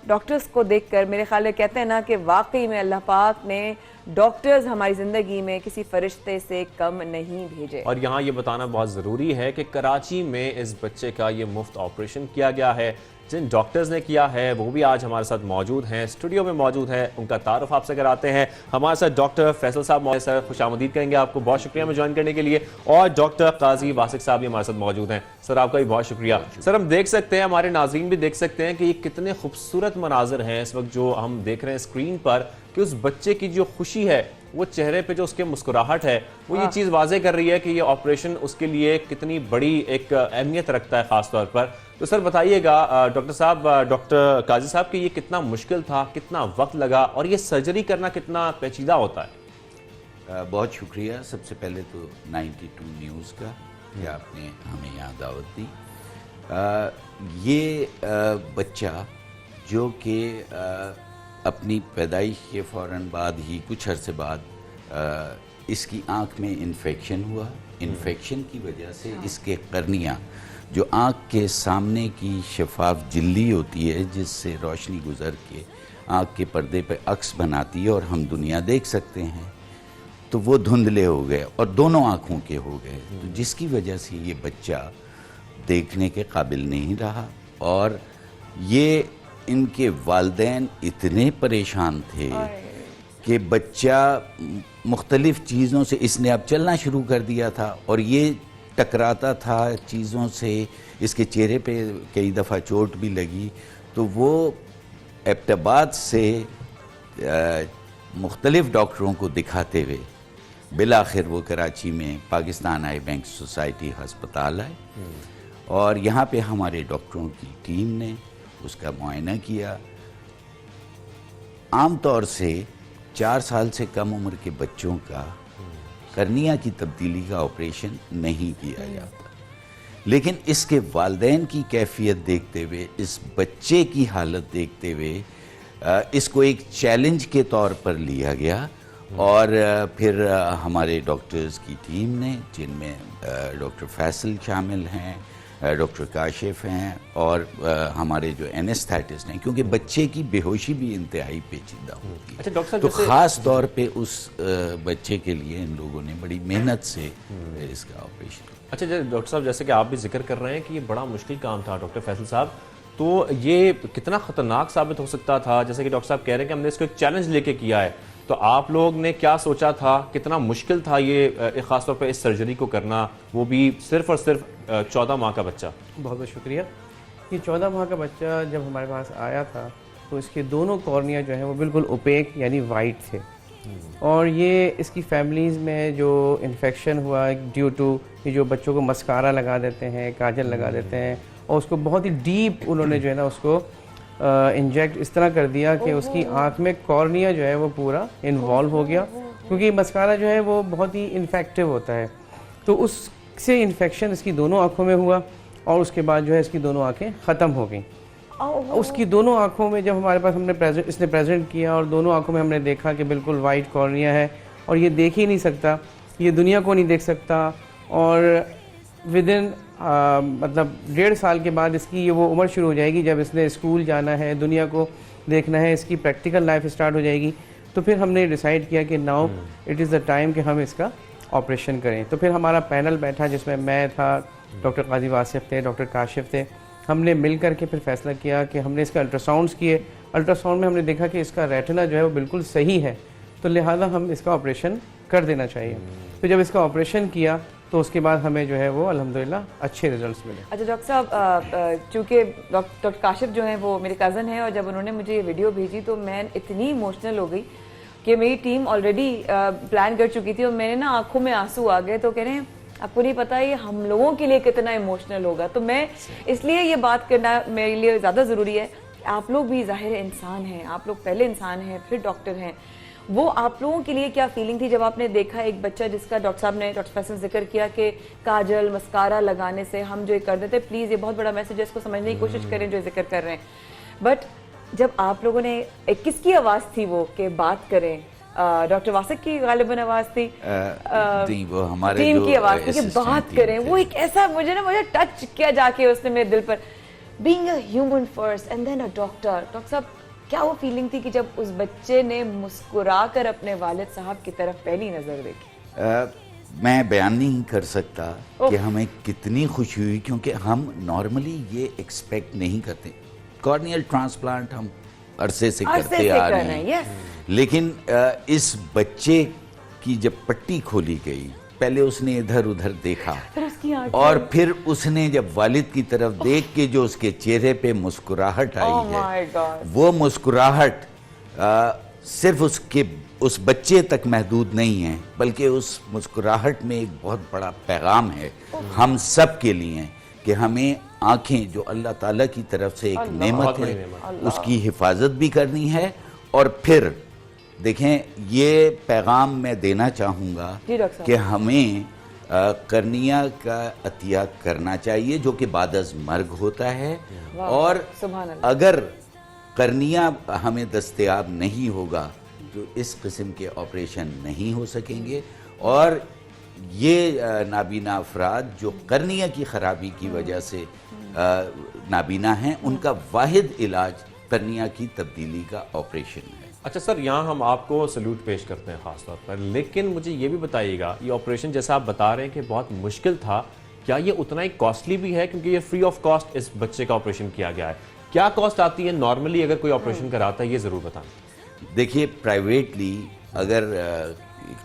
ڈاکٹرز کو دیکھ کر میرے خیال میں کہتے ہیں نا کہ واقعی میں اللہ پاک نے ڈاکٹرز ہماری زندگی میں کسی فرشتے سے کم نہیں بھیجے۔ اور یہاں یہ بتانا بہت ضروری ہے کہ کراچی میں اس بچے کا یہ مفت آپریشن کیا گیا ہے، جن ڈاکٹرز نے کیا ہے وہ بھی آج ہمارے ساتھ موجود ہیں، اسٹوڈیو میں موجود ہیں، ان کا تعارف آپ سے کراتے ہیں۔ ہمارے ساتھ ڈاکٹر فیصل صاحب موجود ہیں، خوش آمدید کہیں گے آپ کو، بہت شکریہ ہمیں جوائن کرنے کے لیے، اور ڈاکٹر قاضی واسق صاحب بھی ہمارے ساتھ موجود ہیں۔ سر آپ کا بھی بہت شکریہ۔ سر ہم دیکھ سکتے ہیں، ہمارے ناظرین بھی دیکھ سکتے ہیں کہ یہ کتنے خوبصورت مناظر ہیں اس وقت جو ہم دیکھ رہے ہیں اسکرین پر، کہ اس بچے کی جو خوشی ہے، وہ چہرے پہ جو اس کے مسکراہٹ ہے، وہ یہ چیز واضح کر رہی ہے کہ یہ آپریشن اس کے لیے کتنی بڑی ایک اہمیت رکھتا ہے خاص طور پر۔ تو سر بتائیے گا ڈاکٹر صاحب، ڈاکٹر قاضی صاحب، کہ یہ کتنا مشکل تھا، کتنا وقت لگا، اور یہ سرجری کرنا کتنا پیچیدہ ہوتا ہے؟ بہت شکریہ سب سے پہلے تو 92 نیوز کا کہ آپ نے ہمیں یہاں دعوت دی۔ یہ بچہ جو کہ اپنی پیدائش کے فوراً بعد ہی کچھ عرصے بعد اس کی آنکھ میں انفیکشن ہوا، انفیکشن کی وجہ سے اس کے قرنیہ جو آنکھ کے سامنے کی شفاف جھلی ہوتی ہے جس سے روشنی گزر کے آنکھ کے پردے پہ عکس بناتی ہے اور ہم دنیا دیکھ سکتے ہیں، تو وہ دھندلے ہو گئے اور دونوں آنکھوں کے ہو گئے، تو جس کی وجہ سے یہ بچہ دیکھنے کے قابل نہیں رہا۔ اور یہ ان کے والدین اتنے پریشان تھے کہ بچہ مختلف چیزوں سے، اس نے اب چلنا شروع کر دیا تھا اور یہ ٹکراتا تھا چیزوں سے، اس کے چہرے پہ کئی دفعہ چوٹ بھی لگی، تو وہ ایبٹآباد سے مختلف ڈاکٹروں کو دکھاتے ہوئے بالآخر وہ کراچی میں پاکستان آئی بینک سوسائٹی ہسپتال آئے، اور یہاں پہ ہمارے ڈاکٹروں کی ٹیم نے اس کا معائنہ کیا۔ عام طور سے 4 سال سے کم عمر کے بچوں کا قرنیہ کی تبدیلی کا آپریشن نہیں کیا جاتا، لیکن اس کے والدین کی کیفیت دیکھتے ہوئے، اس بچے کی حالت دیکھتے ہوئے اس کو ایک چیلنج کے طور پر لیا گیا، اور پھر ہمارے ڈاکٹرز کی ٹیم نے، جن میں ڈاکٹر فیصل شامل ہیں، ڈاکٹر کاشف ہیں، اور ہمارے جو اینستھیٹسٹ ہیں، کیونکہ بچے کی بے ہوشی بھی انتہائی پیچیدہ ہوتی ہے، تو خاص طور پہ اس بچے کے لیے ان لوگوں نے بڑی محنت سے اس کا آپریشن۔ اچھا ڈاکٹر صاحب، جیسے کہ آپ بھی ذکر کر رہے ہیں کہ یہ بڑا مشکل کام تھا ڈاکٹر فیصل صاحب، تو یہ کتنا خطرناک ثابت ہو سکتا تھا؟ جیسے کہ ڈاکٹر صاحب کہہ رہے ہیں کہ ہم نے اس کو ایک چیلنج لے کے کیا ہے، تو آپ لوگ نے کیا سوچا تھا، کتنا مشکل تھا یہ خاص طور پہ اس سرجری کو کرنا، وہ بھی صرف اور صرف 14 ماہ کا بچہ؟ بہت بہت شکریہ۔ یہ 14 ماہ کا بچہ جب ہمارے پاس آیا تھا تو اس کے دونوں کارنیا جو ہیں وہ بالکل اوپیک یعنی وائٹ تھے، اور یہ اس کی فیملیز میں جو انفیکشن ہوا ڈیو ٹو یہ جو بچوں کو مسکارا لگا دیتے ہیں، کاجل لگا دیتے ہیں، اور اس کو بہت ہی ڈیپ انہوں نے جو ہے نا اس کو انجیکٹ اس طرح کر دیا کہ اس کی آنکھ میں کارنیا جو ہے وہ پورا انوالو ہو گیا، کیونکہ مسکارا جو ہے وہ بہت ہی انفیکٹیو ہوتا ہے، تو اس سے انفیکشن اس کی دونوں آنکھوں میں ہوا، اور اس کے بعد جو ہے اس کی دونوں آنکھیں ختم ہو گئیں۔ اس کی دونوں آنکھوں میں جب ہمارے پاس اس نے پریزنٹ کیا، اور دونوں آنکھوں میں ہم نے دیکھا کہ بالکل وائٹ کارنیا ہے، اور یہ دیکھ ہی نہیں سکتا، یہ دنیا کو نہیں دیکھ سکتا، اور ودن مطلب 1.5 سال کے بعد اس کی یہ وہ عمر شروع ہو جائے گی جب اس نے اسکول جانا ہے، دنیا کو دیکھنا ہے، اس کی پریکٹیکل لائف اسٹارٹ ہو جائے گی، تو پھر ہم نے ڈیسائیڈ کیا کہ now it is the time کہ ہم اس کا آپریشن کریں۔ تو پھر ہمارا پینل بیٹھا جس میں میں تھا، ڈاکٹر قاضی واسق تھے، ڈاکٹر کاشف تھے، ہم نے مل کر کے پھر فیصلہ کیا کہ ہم نے اس کا الٹراساؤنڈس کیے، الٹراساؤنڈ میں ہم نے دیکھا کہ اس کا ریٹنا جو ہے وہ بالکل صحیح ہے، تو لہٰذا ہم اس کا آپریشن کر دینا چاہیے۔ تو جب اس کا آپریشن کیا तो उसके बाद हमें जो है वो अल्हम्दुलिल्लाह अच्छे रिजल्ट्स मिले। अच्छा डॉक्टर साहब, चूँकि डॉक्टर काशिफ जो हैं वो मेरे कज़न हैं, और जब उन्होंने मुझे ये वीडियो भेजी तो मैं इतनी इमोशनल हो गई कि मेरी टीम ऑलरेडी प्लान कर चुकी थी, और मैंने ना आंखों में आंसू आ गए। तो कह रहे हैं आपको नहीं पता ये हम लोगों के लिए कितना इमोशनल होगा। तो मैं इसलिए ये बात करना मेरे लिए ज़्यादा ज़रूरी है कि आप लोग भी ज़ाहिर इंसान हैं, आप लोग पहले इंसान हैं फिर डॉक्टर हैं। वो आप लोगों के लिए क्या फीलिंग थी जब आपने देखा एक बच्चा जिसका डॉक्टर साहब ने, डॉक्टर फैसल जिक्र किया कि काजल मस्कारा लगाने से हम जो ये कर देते, प्लीज़ ये बहुत बड़ा मैसेज है, इसको समझने की कोशिश करें जो जिक्र कर रहे हैं। बट जब आप लोगों ने किसकी आवाज़ थी वो कि बात करें, डॉक्टर वासिक की गालिबन आवाज़ थी, वो हमारे टीम की आवाज़ थी कि बात करें। वो एक ऐसा मुझे टच किया जाके उसने मेरे दिल पर, being a human first and then a doctor. Doctor साहब क्या वो फीलिंग थी कि जब उस बच्चे ने मुस्कुरा कर अपने वालिद साहब की तरफ पहली नज़र देखी? मैं बयान नहीं कर सकता कि हमें कितनी खुशी हुई, क्योंकि हम नॉर्मली ये एक्सपेक्ट नहीं करते। कॉर्नियल ट्रांसप्लांट हम अरसे से करते आ रहे हैं, लेकिन इस बच्चे की जब पट्टी खोली गई, पहले उसने इधर उधर देखा और फिर उसने जब वालिद की तरफ देख के जो उसके चेहरे पे मुस्कुराहट आई है, वो मुस्कुराहट सिर्फ उस बच्चे तक महदूद नहीं है, बल्कि उस मुस्कुराहट में एक बहुत बड़ा पैगाम है हम सब के लिए कि हमें आंखें जो अल्लाह ताला की तरफ से एक नेमत है, उसकी हिफाजत भी करनी है। और फिर देखें, ये पैगाम मैं देना चाहूँगा कि हमें करनिया का अतिया करना चाहिए, जो कि बादअज़ मर्ग होता है। और अगर करनिया हमें दस्तयाब नहीं होगा तो इस किस्म के ऑपरेशन नहीं हो सकेंगे। और ये नाबीना अफराद जो करनिया की ख़राबी की वजह से नाबीना हैं, उनका वाहिद इलाज करनिया की तब्दीली का ऑपरेशन है। अच्छा सर, यहाँ हम आपको सल्यूट पेश करते हैं ख़ास तौर पर, लेकिन मुझे ये भी बताइएगा, ये ऑपरेशन जैसा आप बता रहे हैं कि बहुत मुश्किल था, क्या ये उतना ही कॉस्टली भी है? क्योंकि ये फ्री ऑफ कॉस्ट इस बच्चे का ऑपरेशन किया गया है। क्या कॉस्ट आती है नॉर्मली अगर कोई ऑपरेशन कराता है, ये ज़रूर बताएं। देखिए, प्राइवेटली अगर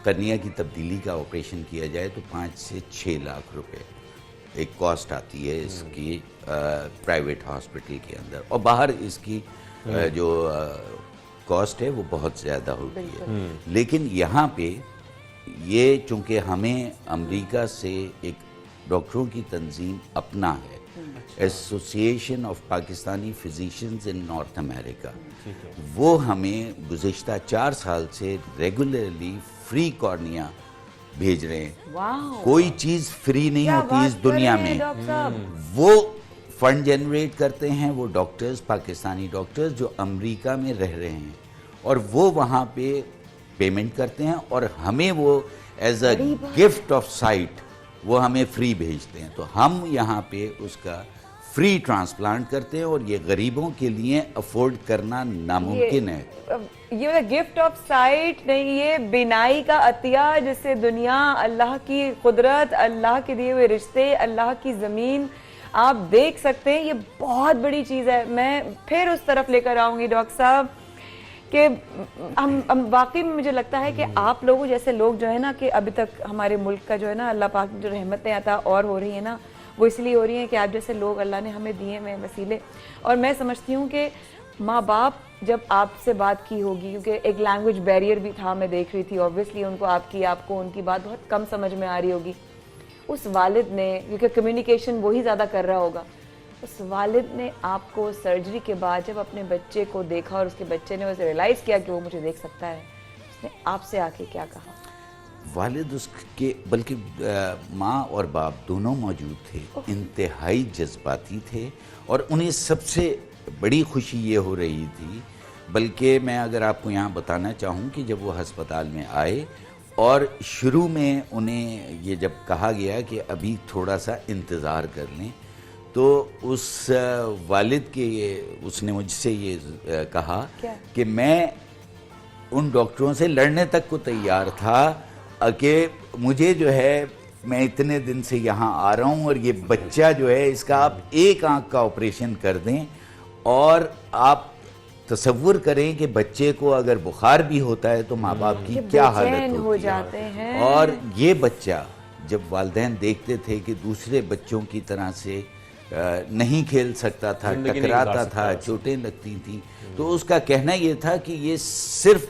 करनिया की तब्दीली का ऑपरेशन किया जाए तो 5 से 6 लाख रुपए एक कॉस्ट आती है इसकी प्राइवेट हॉस्पिटल के अंदर, और बाहर इसकी जो कॉस्ट है वो बहुत ज़्यादा होती है। लेकिन यहाँ पे ये चूँकि हमें अमेरिका से एक डॉक्टरों की तंजीम अपना है, association of Pakistani physicians in north America, वो हमें गुज़िश्ता 4 साल से रेगुलरली फ्री कॉर्निया भेज रहे हैं। कोई चीज़ फ्री नहीं होती इस दुनिया में। वो फंड जनरेट करते हैं वो डॉक्टर्स, पाकिस्तानी डॉक्टर्स जो अमेरिका में रह रहे हैं, और वो वहाँ पे पेमेंट करते हैं और हमें वो as a gift of sight वो हमें फ्री भेजते हैं। तो हम यहाँ पे उसका फ्री ट्रांसप्लांट करते हैं, और ये गरीबों के लिए अफोर्ड करना नामुमकिन है। ये गिफ्ट ऑफ साइट नहीं, ये बिनाई का अतिया, जिससे दुनिया, अल्लाह की कुदरत, अल्लाह के दिए हुए रिश्ते, अल्लाह की ज़मीन आप देख सकते हैं। ये बहुत बड़ी चीज़ है। मैं फिर उस तरफ लेकर आऊँगी डॉक्टर साहब कि हम वाकई में मुझे लगता है कि आप लोगों जैसे लोग जो है ना, कि अभी तक हमारे मुल्क का जो है ना, अल्लाह पाक जो रहमतें आता और हो रही है ना, वो इसलिए हो रही हैं कि आप जैसे लोग अल्लाह ने हमें दिए हुए वसीले। और मैं समझती हूँ कि माँ बाप जब आपसे बात की होगी, क्योंकि एक लैंग्वेज बैरियर भी था, मैं देख रही थी, ऑब्वियसली उनको आपको उनकी बात बहुत कम समझ में आ रही होगी। उस वालिद ने, क्योंकि कम्युनिकेशन वही ज़्यादा कर रहा होगा, उस वालिद ने आपको सर्जरी के बाद जब अपने बच्चे को देखा और उसके बच्चे ने उसे रियलाइज़ किया कि वो मुझे देख सकता है, उसने आपसे आके क्या कहा? वालिद उसके, बल्कि माँ और बाप दोनों मौजूद थे, इंतहाई जज्बाती थे, और उन्हें सबसे बड़ी खुशी ये हो रही थी, बल्कि मैं अगर आपको यहाँ बताना चाहूँ कि जब वो हस्पताल में आए और शुरू में उन्हें ये जब कहा गया कि अभी थोड़ा सा इंतज़ार कर लें, तो उस वालिद के उसने मुझसे ये कहा कि मैं उन डॉक्टरों से लड़ने तक को तैयार था कि मुझे जो है, मैं इतने दिन से यहाँ आ रहा हूँ और ये बच्चा जो है, इसका आप एक आंख का ऑपरेशन कर दें, और आप तसव्वुर करें कि बच्चे को अगर बुखार भी होता है तो माँ बाप की क्या हालत होती है। और ये बच्चा جب والدین دیکھتے تھے کہ دوسرے بچوں کی طرح سے نہیں کھیل سکتا تھا، ٹکراتا تھا، چوٹیں لگتی تھیں، تو اس کا کہنا یہ تھا کہ یہ صرف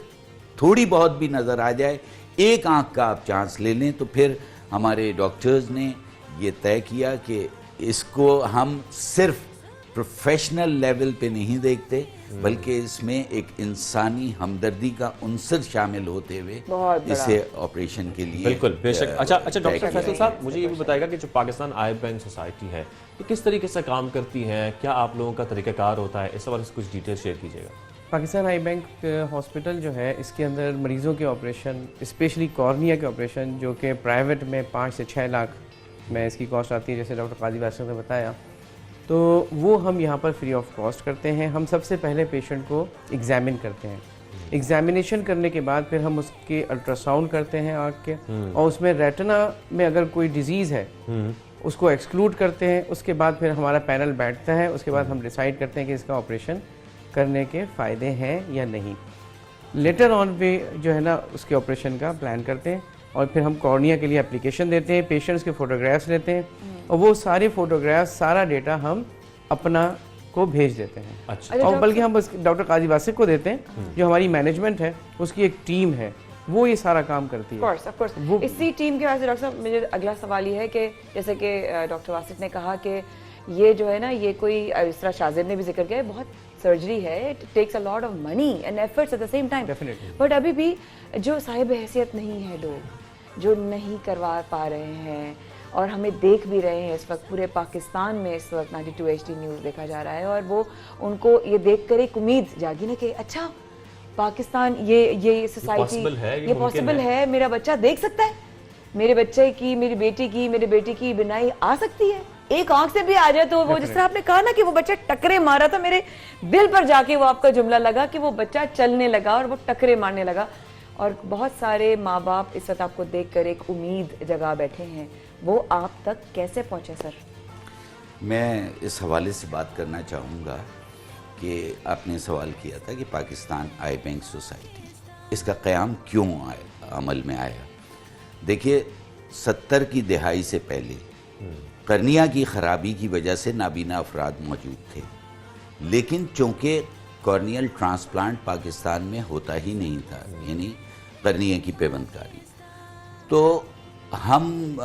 تھوڑی بہت بھی نظر آ جائے، ایک آنکھ کا آپ چانس لے لیں، تو پھر ہمارے ڈاکٹرز نے یہ طے کیا کہ اس کو ہم صرف پروفیشنل لیول پہ نہیں دیکھتے، بلکہ اس میں ایک انسانی ہمدردی کا عنصر شامل ہوتے ہوئے اسے آپریشن کے لیے بالکل بے شک۔ اچھا ڈاکٹر فیصل صاحب، مجھے یہ بھی بتائے گا کہ جو پاکستان آئی بینک سوسائٹی ہے یہ کس طریقے سے کام کرتی ہے، کیا آپ لوگوں کا طریقہ کار ہوتا ہے، اس حوالے سے کچھ ڈیٹیل شیئر کیجیے گا۔ پاکستان آئی بینک ہاسپٹل جو ہے اس کے اندر مریضوں کے آپریشن، اسپیشلی کارنیا کے آپریشن جو کہ پرائیویٹ میں 5 سے 6 لاکھ میں اس کی کاسٹ آتی ہے، جیسے ڈاکٹر قاضی واسف نے بتایا، تو وہ ہم یہاں پر فری آف کاسٹ کرتے ہیں۔ ہم سب سے پہلے پیشنٹ کو ایگزامن کرتے ہیں، ایگزامینیشن کرنے کے بعد پھر ہم اس کے الٹرا ساؤنڈ کرتے ہیں آنکھ کے، اور اس میں ریٹنا میں اگر کوئی ڈیزیز ہے اس کو ایکسکلوڈ کرتے ہیں۔ اس کے بعد پھر ہمارا پینل بیٹھتا ہے، اس کے بعد ہم ڈیسائیڈ کرتے ہیں کہ اس کا آپریشن کرنے کے فائدے ہیں یا نہیں۔ لیٹر آن پہ جو ہے نا اس کے آپریشن کا پلان کرتے ہیں، اور پھر ہم کارنیا کے لیے اپلیکیشن دیتے ہیں، پیشنٹس کے فوٹوگرافس لیتے ہیں، اور وہ سارے فوٹوگرافس، سارا ڈیٹا ہم اپنا کو بھیج دیتے ہیں، اور بلکہ ہم ڈاکٹر قاضی واسف کو دیتے ہیں، جو ہماری مینجمنٹ ہے، اس کی ایک ٹیم ہے، وہ یہ سارا کام کرتی ہے۔ اسی ٹیم کے وجہ سے ڈاکٹر صاحب مجھے اگلا سوال یہ ہے کہ جیسے کہ ڈاکٹر واسف نے کہا کہ یہ جو ہے نا یہ کوئی اس طرح شاذب نے بھی ذکر کیا ہے، بہت سرجری ہے، it takes a lot of money and efforts at the same time, but ابھی بھی جو صاحب حیثیت نہیں ہے لوگ جو نہیں کروا پا رہے ہیں، اور ہمیں دیکھ بھی رہے ہیں اس وقت پورے پاکستان میں اس وقت 92 HD نیوز دیکھا جا رہا ہے، اور وہ ان کو یہ دیکھ کر ایک امید جاگی نا کہ اچھا پاکستان یہ سوسائٹی یہ پاسبل ہے، میرا بچہ دیکھ سکتا ہے، میرے بچے کی، میری بیٹی کی بینائی آ سکتی ہے، ایک آنکھ سے بھی آ جائے تو وہ جس طرح آپ نے کہا نا کہ وہ بچہ ٹکرے مارا تھا، میرے دل پر جا کے وہ آپ کا جملہ لگا کہ وہ بچہ چلنے لگا اور وہ ٹکرے مارنے لگا، اور بہت سارے ماں باپ اس وقت آپ کو دیکھ کر ایک امید جگا بیٹھے ہیں، وہ آپ تک کیسے پہنچے سر؟ میں اس حوالے سے بات کرنا چاہوں گا کہ آپ نے سوال کیا تھا کہ پاکستان آئی بینک سوسائٹی اس کا قیام کیوں عمل میں آیا۔ دیکھیے 70 کی دہائی سے پہلے قرنیہ کی خرابی کی وجہ سے نابینا افراد موجود تھے، لیکن چونکہ کارنیل ٹرانسپلانٹ پاکستان میں ہوتا ہی نہیں تھا، یعنی قرنیہ کی پیوند کاری، تو ہم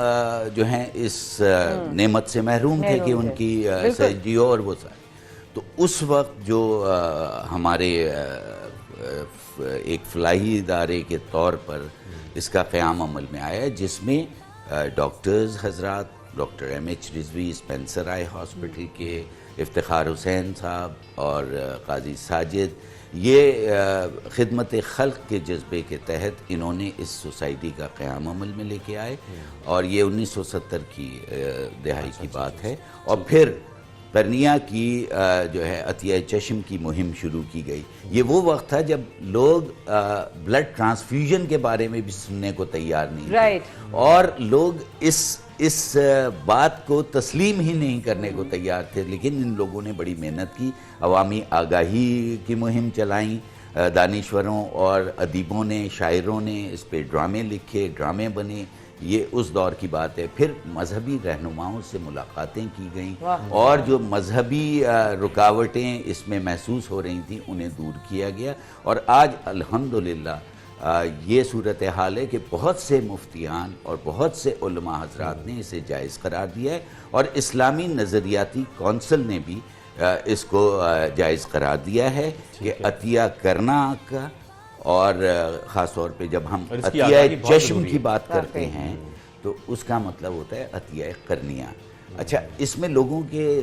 جو ہیں اس نعمت سے محروم تھے کہ ان کی سرجری اور وہ سارے، تو اس وقت جو ہمارے ایک فلاحی ادارے کے طور پر اس کا قیام عمل میں آیا، جس میں ڈاکٹرز حضرات، ڈاکٹر MH رضوی اسپینسر آئی ہاسپٹل کے، افتخار حسین صاحب اور قاضی ساجد، یہ خدمت خلق کے جذبے کے تحت انہوں نے اس سوسائٹی کا قیام عمل میں لے کے آئے، اور یہ 1970 کی دہائی کی بات ہے، اور پھر قرنیہ کی جو ہے عطیہ چشم کی مہم شروع کی گئی۔ یہ وہ وقت تھا جب لوگ بلڈ ٹرانسفیوژن کے بارے میں بھی سننے کو تیار نہیں تھے، اور لوگ اس بات کو تسلیم ہی نہیں کرنے کو تیار تھے، لیکن ان لوگوں نے بڑی محنت کی، عوامی آگاہی کی مہم چلائیں، دانشوروں اور ادیبوں نے، شاعروں نے اس پہ ڈرامے لکھے، ڈرامے بنے، یہ اس دور کی بات ہے۔ پھر مذہبی رہنماؤں سے ملاقاتیں کی گئیں، اور جو مذہبی رکاوٹیں اس میں محسوس ہو رہی تھیں انہیں دور کیا گیا، اور آج الحمدللہ یہ صورتحال ہے کہ بہت سے مفتیان اور بہت سے علماء حضرات نے اسے جائز قرار دیا ہے، اور اسلامی نظریاتی کونسل نے بھی اس کو جائز قرار دیا ہے کہ عطیہ کرنا کا، اور خاص طور پہ جب ہم عطیہ چشم کی بات کرتے ہیں تو اس کا مطلب ہوتا ہے عطیہ قرنیہ۔ اچھا، اس میں لوگوں کے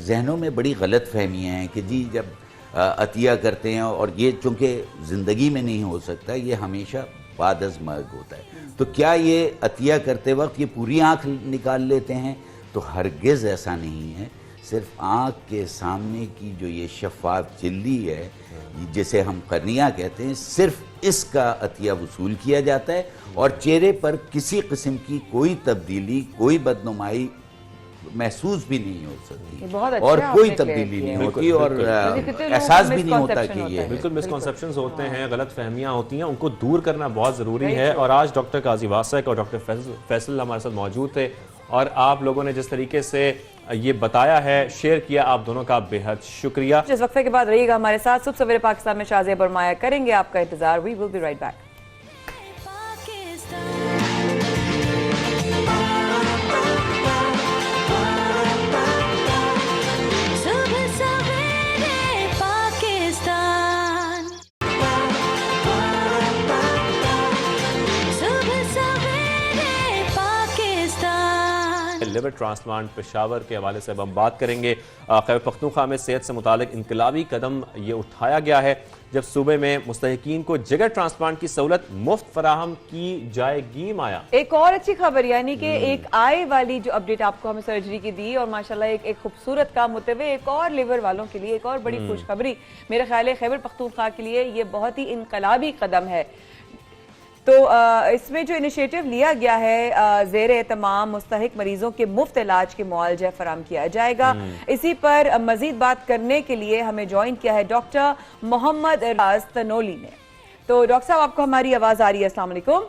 ذہنوں میں بڑی غلط فہمیاں ہیں کہ جی جب عطیہ کرتے ہیں، اور یہ چونکہ زندگی میں نہیں ہو سکتا، یہ ہمیشہ بعد از مرگ ہوتا ہے، تو کیا یہ عطیہ کرتے وقت یہ پوری آنکھ نکال لیتے ہیں؟ تو ہرگز ایسا نہیں ہے، صرف آنکھ کے سامنے کی جو یہ شفاف جھلی ہے جسے ہم قرنیہ کہتے ہیں، صرف اس کا عطیہ وصول کیا جاتا ہے، اور چہرے پر کسی قسم کی کوئی تبدیلی، کوئی بدنمائی महसूस भी नहीं हो सकती बहुत अच्छा और आपने कोई clear तब्दीली किया। नहीं होती और कितने लोगों एहसास को भी नहीं होता misconception कि होता ये है। बिल्कुल मिसकॉन्सेप्शंस होते हैं, गलत फहमियाँ होती हैं, उनको दूर करना बहुत ज़रूरी Very है। true। और आज डॉक्टर काजी वासक और डॉक्टर फैसल हमारे साथ मौजूद थे और आप लोगों ने जिस तरीके से ये बताया है, शेयर किया, आप दोनों का बेहद शुक्रिया। इस वक्फे के बाद रहिएगा हमारे साथ। सुबह सवेरे पाकिस्तान में शाज़िया बरमाया करेंगे आपका इंतजार। We will be right back. Liver transplant Peshawar के हवाले से अब हम बात करेंगे। खैबर पख्तूनख्वा में सेहत से मुतालिक इनकलाबी कदम ये उठाया गया है जब सूबे में मुस्तहिकीन को जिगर ट्रांसप्लांट की सहूलत मुफ्त फराहम की जाएगी। माया, एक और अच्छी खबर, यानी कि एक आय वाली जो अपडेट आपको हमें सर्जरी की दी और माशाल्लाह एक खूबसूरत काम होते हुए एक और लिवर वालों के लिए एक और बड़ी खुशखबरी मेरे ख्याल है खैबर पख्तूनख्वा के लिए ये बहुत ही इनकलाबी कदम है। तो इसमें जो इनिशिएटिव लिया गया है, ज़ेर एहतमाम मुस्तहिक मरीजों के मुफ्त इलाज के मुआवजा फराहम किया जाएगा। इसी पर मजीद बात करने के लिए हमें ज्वाइन किया है डॉक्टर मोहम्मद राज तनोली ने। तो डॉक्टर साहब, आपको हमारी आवाज़ आ रही है? अस्सलाम वालेकुम।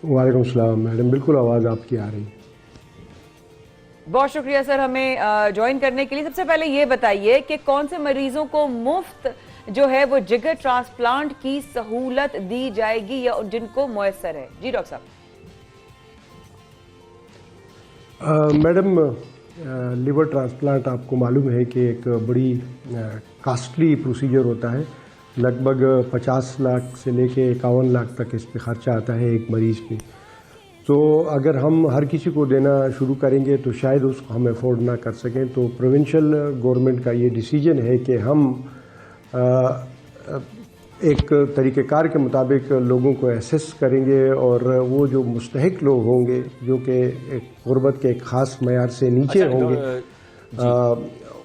वालेकुम सलाम मैडम, बिल्कुल आवाज़ आपकी आ रही है। बहुत शुक्रिया सर हमें ज्वाइन करने के लिए। सबसे पहले ये बताइए कि कौन से मरीजों को मुफ्त जो है वो जिगर ट्रांसप्लांट की सहूलत दी जाएगी या जिनको मुयस्सर है? जी डॉक्टर साहब। मैडम, लिवर ट्रांसप्लांट आपको मालूम है कि एक बड़ी कास्टली प्रोसीजर होता है। लगभग 50 लाख से लेके 51 लाख तक इस पे खर्चा आता है एक मरीज़ पे। तो अगर हम हर किसी को देना शुरू करेंगे तो शायद उसको हम अफोर्ड ना कर सकें। तो प्रोविंशियल गवर्नमेंट का ये डिसीजन है कि हम एक तरीक़ेकार के मुताबिक लोगों को एसेस करेंगे और वो जो मुस्तहिक लोग होंगे जो कि गुर्बत के एक ख़ास मयार से नीचे होंगे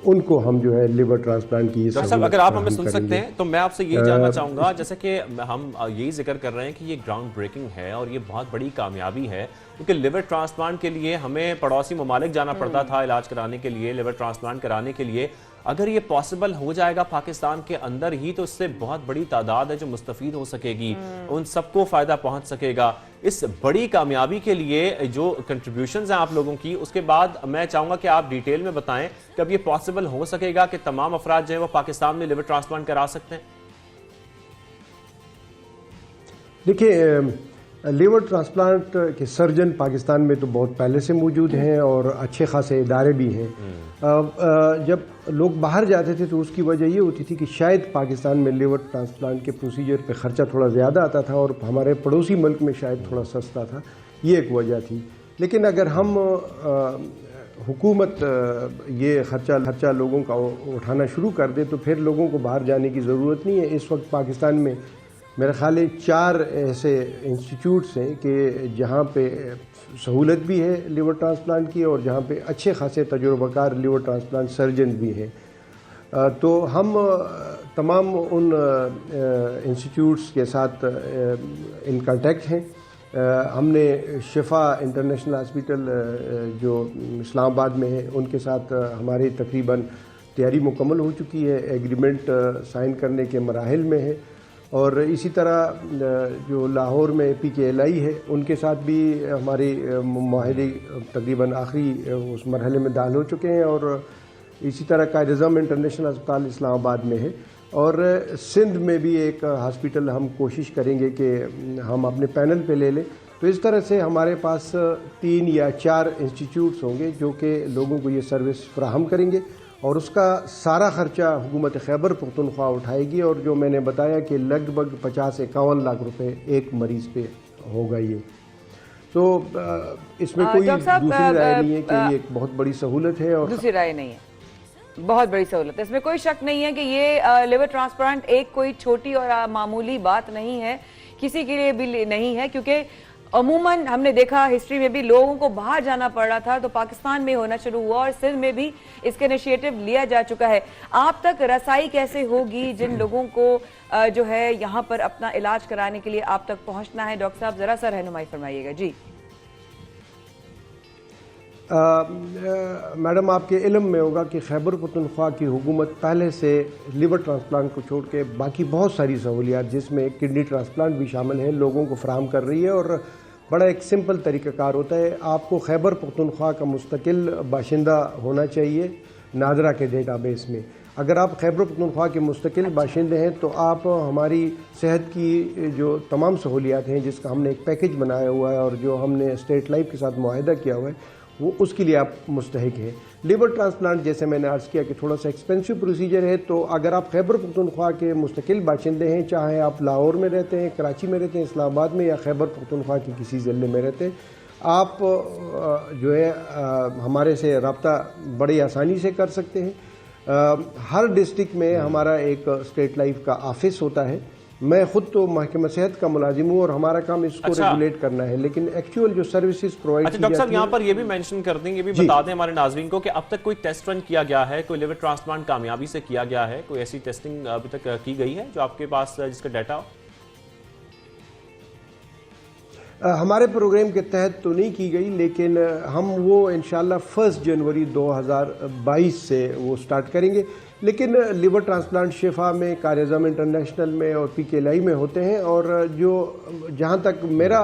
उनको हम जो है लिवर ट्रांसप्लांट की। डॉक्टर साहब, अगर आप हमें सुन सकते हैं तो मैं आपसे यही जानना चाहूँगा, जैसे कि हम यही जिक्र कर रहे हैं कि ये ग्राउंड ब्रेकिंग है और ये बहुत बड़ी कामयाबी है, क्योंकि लिवर ट्रांसप्लांट के लिए हमें पड़ोसी ममालिक जाना पड़ता था इलाज कराने के लिए, लिवर ट्रांसप्लांट कराने के लिए। अगर ये पॉसिबल हो जाएगा पाकिस्तान के अंदर ही तो इससे बहुत बड़ी तादाद है जो मुस्तफीद हो सकेगी, उन सबको फ़ायदा पहुंच सकेगा। इस बड़ी कामयाबी के लिए जो कंट्रीब्यूशंस हैं आप लोगों की, उसके बाद मैं चाहूँगा कि आप डिटेल में बताएं कि अब ये पॉसिबल हो सकेगा कि तमाम अफराद जो है वो पाकिस्तान में लिवर ट्रांसप्लांट करा सकते हैं? देखिए, लिवर ट्रांसप्लांट के सर्जन पाकिस्तान में तो बहुत पहले से मौजूद हैं और अच्छे खासे इदारे भी हैं। जब लोग बाहर जाते थे तो उसकी वजह ये होती थी कि शायद पाकिस्तान में लिवर ट्रांसप्लांट के प्रोसीजर पे ख़र्चा थोड़ा ज़्यादा आता था और हमारे पड़ोसी मुल्क में शायद थोड़ा सस्ता था, ये एक वजह थी। लेकिन अगर हम हुकूमत ये खर्चा लोगों का उठाना शुरू कर दे तो फिर लोगों को बाहर जाने की ज़रूरत नहीं है। इस वक्त पाकिस्तान में मेरा ख्याल है 4 ऐसे इंस्टीट्यूट्स हैं कि जहाँ पे सहूलत भी है लिवर ट्रांसप्लांट की और जहाँ पे अच्छे खासे तजुर्बाकार लिवर ट्रांसप्लांट सर्जन भी हैं। तो हम तमाम उन इंस्टीट्यूट्स के साथ इन कांटेक्ट हैं। हमने शिफा इंटरनेशनल हॉस्पिटल जो इस्लामाबाद में है उनके साथ हमारी तकरीबन तैयारी मुकम्मल हो चुकी है, एग्रीमेंट साइन करने के मराहिल में है। और इसी तरह जो लाहौर में PKLI है उनके साथ भी हमारी माहिदी तकरीबन आखिरी उस मरहले में दाखिल हो चुके हैं। और इसी तरह कायद-ए-आज़म इंटरनेशनल अस्पताल इस्लामाबाद में है और सिंध में भी एक हॉस्पिटल हम कोशिश करेंगे कि हम अपने पैनल पे ले लें। तो इस तरह से हमारे पास 3 या 4 इंस्टीट्यूट्स होंगे जो कि लोगों को ये सर्विस फराहम करेंगे और उसका सारा खर्चा हुकूमत खैबर पख्तूनख्वा उठाएगी। और जो मैंने बताया कि लगभग 50-51 लाख रुपए एक मरीज़ पे होगा ये। तो इसमें कोई दूसरी राय नहीं है कि ये एक बहुत बड़ी सहूलत है। और दूसरी राय नहीं है, बहुत बड़ी सहूलत है, इसमें कोई शक नहीं है कि ये लिवर ट्रांसप्लांट एक कोई छोटी और मामूली बात नहीं है, किसी के लिए भी नहीं है, क्योंकि अमूमन हमने देखा हिस्ट्री में भी लोगों को बाहर जाना पड़ रहा था तो पाकिस्तान में होना शुरू हुआ और सिंध में भी इसका इनिशिएटिव लिया जा चुका है। आप तक रसाई कैसे होगी जिन लोगों को जो है यहाँ पर अपना इलाज कराने के लिए आप तक पहुँचना है? डॉक्टर साहब जरा सा रहनुमाई फरमाइएगा। जी मैडम आपके इल्म में होगा कि खैबर पख्तूनख्वा की हुकूमत पहले से लिवर ट्रांसप्लांट को छोड़ के बाकी बहुत सारी सहूलियात जिसमें किडनी ट्रांसप्लांट भी शामिल है लोगों को फराहम कर रही है। और बड़ा एक सिंपल तरीक़ाकार होता है, आपको खैबर पख्तूनख्वा का मुस्तकिल बाशिंदा होना चाहिए नादरा के डेटाबेस में। अगर आप खैबर पख्तूनख्वा के मुस्तकिल बाशिंदे हैं तो आप हमारी सेहत की जो तमाम सहूलियात हैं जिसका हमने एक पैकेज बनाया हुआ है और जो हमने स्टेट लाइफ के साथ मुआहदा किया हुआ है वो उसके लिए आप मुस्तहिक हैं। लिवर ट्रांसप्लांट जैसे मैंने अर्ज़ किया कि थोड़ा सा एक्सपेंसिव प्रोसीजर है, तो अगर आप खैबर पख्तूनख्वा के मुस्तकिल बाशिंदे हैं, चाहे आप लाहौर में रहते हैं, कराची में रहते हैं, इस्लामाबाद में या खैबर पख्तूनख्वा की किसी ज़िले में रहते हैं, आप जो है हमारे से रब्ता बड़ी आसानी से कर सकते हैं। हर डिस्ट्रिक्ट में हमारा एक स्टेट लाइफ का ऑफिस होता है। मैं खुद तो महकमा सेहत का मुलाजिम हूँ और हमारा काम इसको रेगुलेट करना है, लेकिन एक्चुअल जो सर्विसेज प्रोवाइड अच्छा डॉक्टर साहब यहाँ पर ये भी मेंशन कर दें, ये भी बता दें हमारे नाज़रीन को कि अब तक कोई टेस्ट रन किया गया है, कोई लिवर ट्रांसप्लांट कामयाबी से किया गया है, कोई ऐसी टेस्टिंग अभी तक की गई है जो आपके पास जिसका डाटा हो? हमारे प्रोग्राम के तहत तो नहीं की गई, लेकिन हम वो इंशाल्लाह 1 जनवरी 2022 से वो स्टार्ट करेंगे। लेकिन लिवर ट्रांसप्लांट शिफा में, कार-ए-आज़म इंटरनेशनल में और PKLI में होते हैं। और जो जहाँ तक मेरा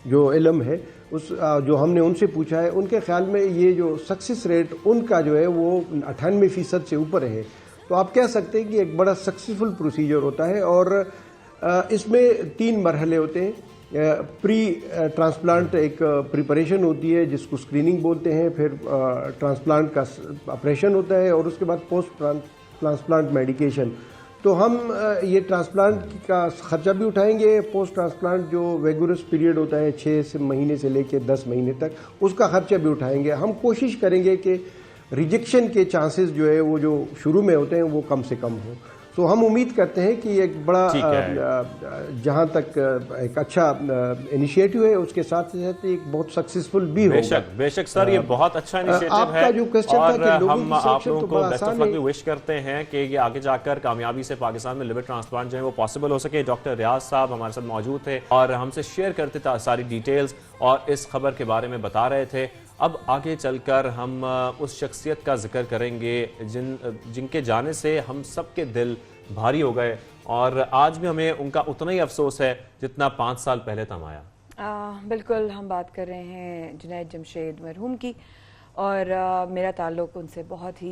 जो इल्म है उस जो हमने उनसे पूछा है, उनके ख्याल में ये जो सक्सेस रेट उनका जो है वो 98% से ऊपर है। तो आप कह सकते हैं कि एक बड़ा सक्सेसफुल प्रोसीजर होता है। और इसमें 3 मरहले होते हैं। प्री ट्रांसप्लांट एक प्रिपरेशन होती है जिसको स्क्रीनिंग बोलते हैं, फिर ट्रांसप्लांट का ऑपरेशन होता है और उसके बाद पोस्ट ट्रांसप्लांट मेडिकेशन। तो हम ये ट्रांसप्लांट का खर्चा भी उठाएंगे, पोस्ट ट्रांसप्लांट जो वेगुरस पीरियड होता है 6 महीने से लेकर 10 महीने तक, उसका खर्चा भी उठाएंगे। हम कोशिश करेंगे कि रिजेक्शन के चांसेस जो है वो जो शुरू में होते हैं वो कम से कम हो। तो हम उम्मीद करते हैं कि एक बड़ा जहाँ तक एक अच्छा इनिशिएटिव है उसके साथ साथ एक बहुत सक्सेसफुल भी होगा। बेशक सर, ये बहुत अच्छा इनिशिएटिव है जो क्वेश्चन था कि हम आप लोगों को बेस्ट ऑफ लक भी विश करते हैं कि ये आगे जाकर कामयाबी से पाकिस्तान में लिवर ट्रांसप्लांट जो है वो पॉसिबल हो सके। डॉक्टर रियाज साहब हमारे साथ मौजूद थे और हमसे शेयर करते थे सारी डिटेल्स और इस खबर के बारे में बता रहे थे। अब आगे चलकर हम उस शख्सियत का जिक्र करेंगे जिनके जाने से हम सबके दिल भारी हो गए और आज भी हमें उनका उतना ही अफसोस है जितना 5 साल पहले तमाया। बिल्कुल, हम बात कर रहे हैं जुनैद जमशेद मरहूम की और मेरा ताल्लुक़ उनसे बहुत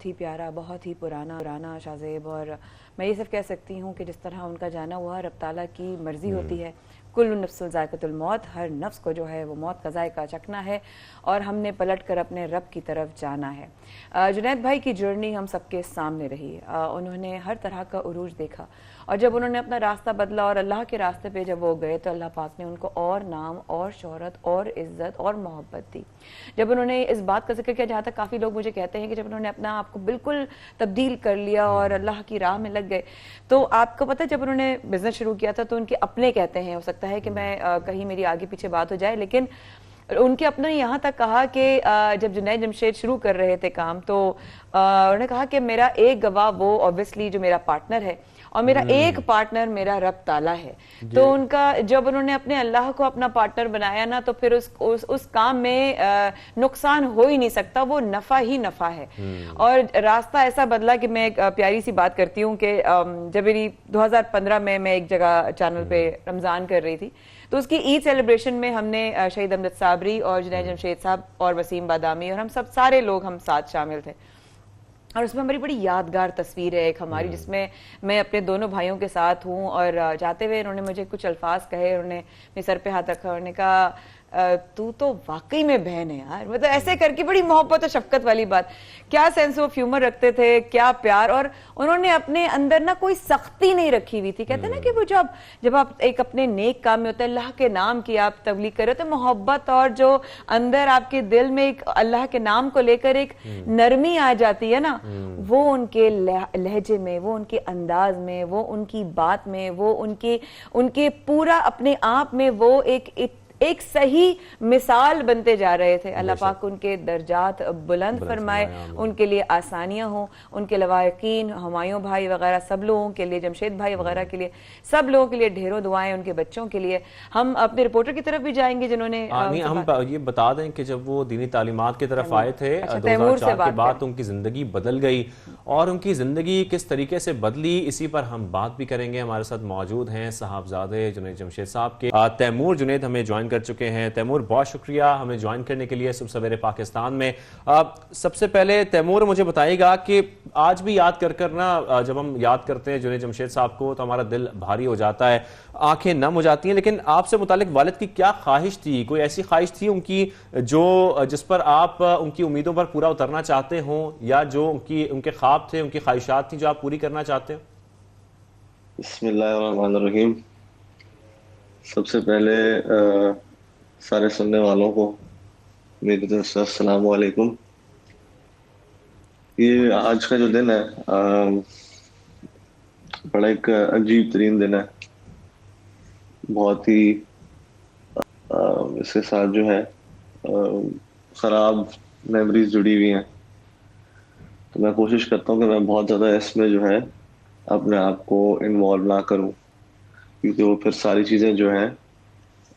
ही प्यारा, बहुत ही पुराना शाहज़ेब। और मैं ये सिर्फ कह सकती हूँ कि जिस तरह उनका जाना हुआ रब ताला की मर्ज़ी होती है। कुल्लु नफ्सुन ज़ाइक़तुल मौत, हर नफ्स को जो है वो मौत का ज़ायक़ा चखना है और हमने पलट कर अपने रब की तरफ जाना है। जुनैद भाई की जर्नी हम सबके सामने रही। उन्होंने हर तरह का उरूज देखा और जब उन्होंने अपना रास्ता बदला और अल्लाह के रास्ते पे जब वो गए तो अल्लाह पाक ने उनको और नाम और शोहरत और इज़्ज़त और मोहब्बत दी। जब उन्होंने इस बात का जिक्र किया, जहाँ तक काफ़ी लोग मुझे कहते हैं कि जब उन्होंने अपना आप को बिल्कुल तब्दील कर लिया और अल्लाह की राह में लग गए, तो आपको पता है जब उन्होंने बिजनेस शुरू किया था तो उनके अपने कहते हैं, हो सकता है कि मैं कहीं मेरी आगे पीछे बात हो जाए, लेकिन उनके अपने यहाँ तक कहा कि जब जुनैद जमशेद शुरू कर रहे थे काम तो उन्होंने कहा कि मेरा एक गवाह वो ऑब्वियसली जो मेरा पार्टनर है और मेरा एक पार्टनर मेरा रब ताला है। तो उनका जब उन्होंने अपने अल्लाह को अपना पार्टनर बनाया ना तो फिर उस काम में नुकसान हो ही नहीं सकता, वो नफा ही नफा है। और रास्ता ऐसा बदला कि मैं एक प्यारी सी बात करती हूँ कि जब मेरी 2015 में मैं एक जगह चैनल पे रमजान कर रही थी तो उसकी ईद सेलिब्रेशन में हमने शहीद अमजद साबरी और जुनैद जमशेद साहब और वसीम बादामी और हम सब सारे लोग हम साथ शामिल थे। और उसमें हमारी बड़ी यादगार तस्वीर है एक हमारी, जिसमें मैं अपने दोनों भाइयों के साथ हूँ और जाते हुए उन्होंने मुझे कुछ अल्फाज कहे, उन्होंने मेरे सर पे हाथ रखा, उन्होंने कहा तू तो वाकई में बहन है यार। मतलब ऐसे करके बड़ी मोहब्बत और शफकत वाली बात, क्या सेंस ऑफ ह्यूमर रखते थे, क्या प्यार। और उन्होंने अपने अंदर ना कोई सख्ती नहीं रखी हुई थी। कहते ना कि वो जब आप एक अपने नेक काम में होते हैं, अल्लाह के नाम की आप तबलीग कर रहे हो, तो मोहब्बत और जो अंदर आपके दिल में एक अल्लाह के नाम को लेकर एक नरमी आ जाती है ना, वो उनके लहजे में, वो उनके अंदाज में, वो उनकी बात में, वो उनके पूरा अपने आप में वो एक ایک صحیح مثال بنتے جا رہے تھے. اللہ پاک ان کے درجات بلند فرمائے, ان کے لیے آسانیاں ہوں, ان کے لواحقین ہمایوں بھائی وغیرہ سب لوگوں کے لیے, جمشید بھائی وغیرہ کے لیے, سب لوگوں کے لیے ڈھیروں دعائیں, ان کے بچوں کے لیے. ہم اپنے رپورٹر کی طرف بھی جائیں گے جنہوں نے ہم یہ بتا دیں کہ جب وہ دینی تعلیمات کی طرف آئے تھے 2004 کے بعد ان کی زندگی بدل گئی, اور ان کی زندگی کس طریقے سے بدلی اسی پر ہم بات بھی کریں گے. ہمارے ساتھ موجود ہیں صاحبزادے جنید جمشید صاحب کے تیمور جنید ہمیں جوائن کر چکے ہیں. تیمور بہت شکریہ ہمیں جوائن کرنے کے لیے صبح سویرے پاکستان میں. سب سے پہلے تیمور مجھے بتائیے گا کہ آج بھی یاد کر نا جب ہم یاد کرتے ہیں جنید جمشید صاحب کو تو ہمارا دل بھاری ہو جاتا ہے, آنکھیں نم ہو جاتی ہیں, لیکن آپ سے متعلق والد کی کیا خواہش تھی؟ کوئی ایسی خواہش تھی ان کی جس پر آپ ان کی امیدوں پر پورا اترنا چاہتے ہوں, یا جو ان کے خواب تھے, ان کی خواہشات تھیں جو آپ پوری کرنا چاہتے ہیں؟ بسم اللہ الرحمن الرحیم. سب سے پہلے سارے سننے والوں کو میری طرف سے السلام علیکم. یہ آج کا جو دن ہے بڑا ایک عجیب ترین دن ہے. بہت ہی اس کے ساتھ جو ہے خراب میموریز جڑی ہوئی ہیں. تو میں کوشش کرتا ہوں کہ میں بہت زیادہ اس میں جو ہے اپنے آپ کو انوالو نہ کروں, کیونکہ وہ پھر ساری چیزیں جو ہیں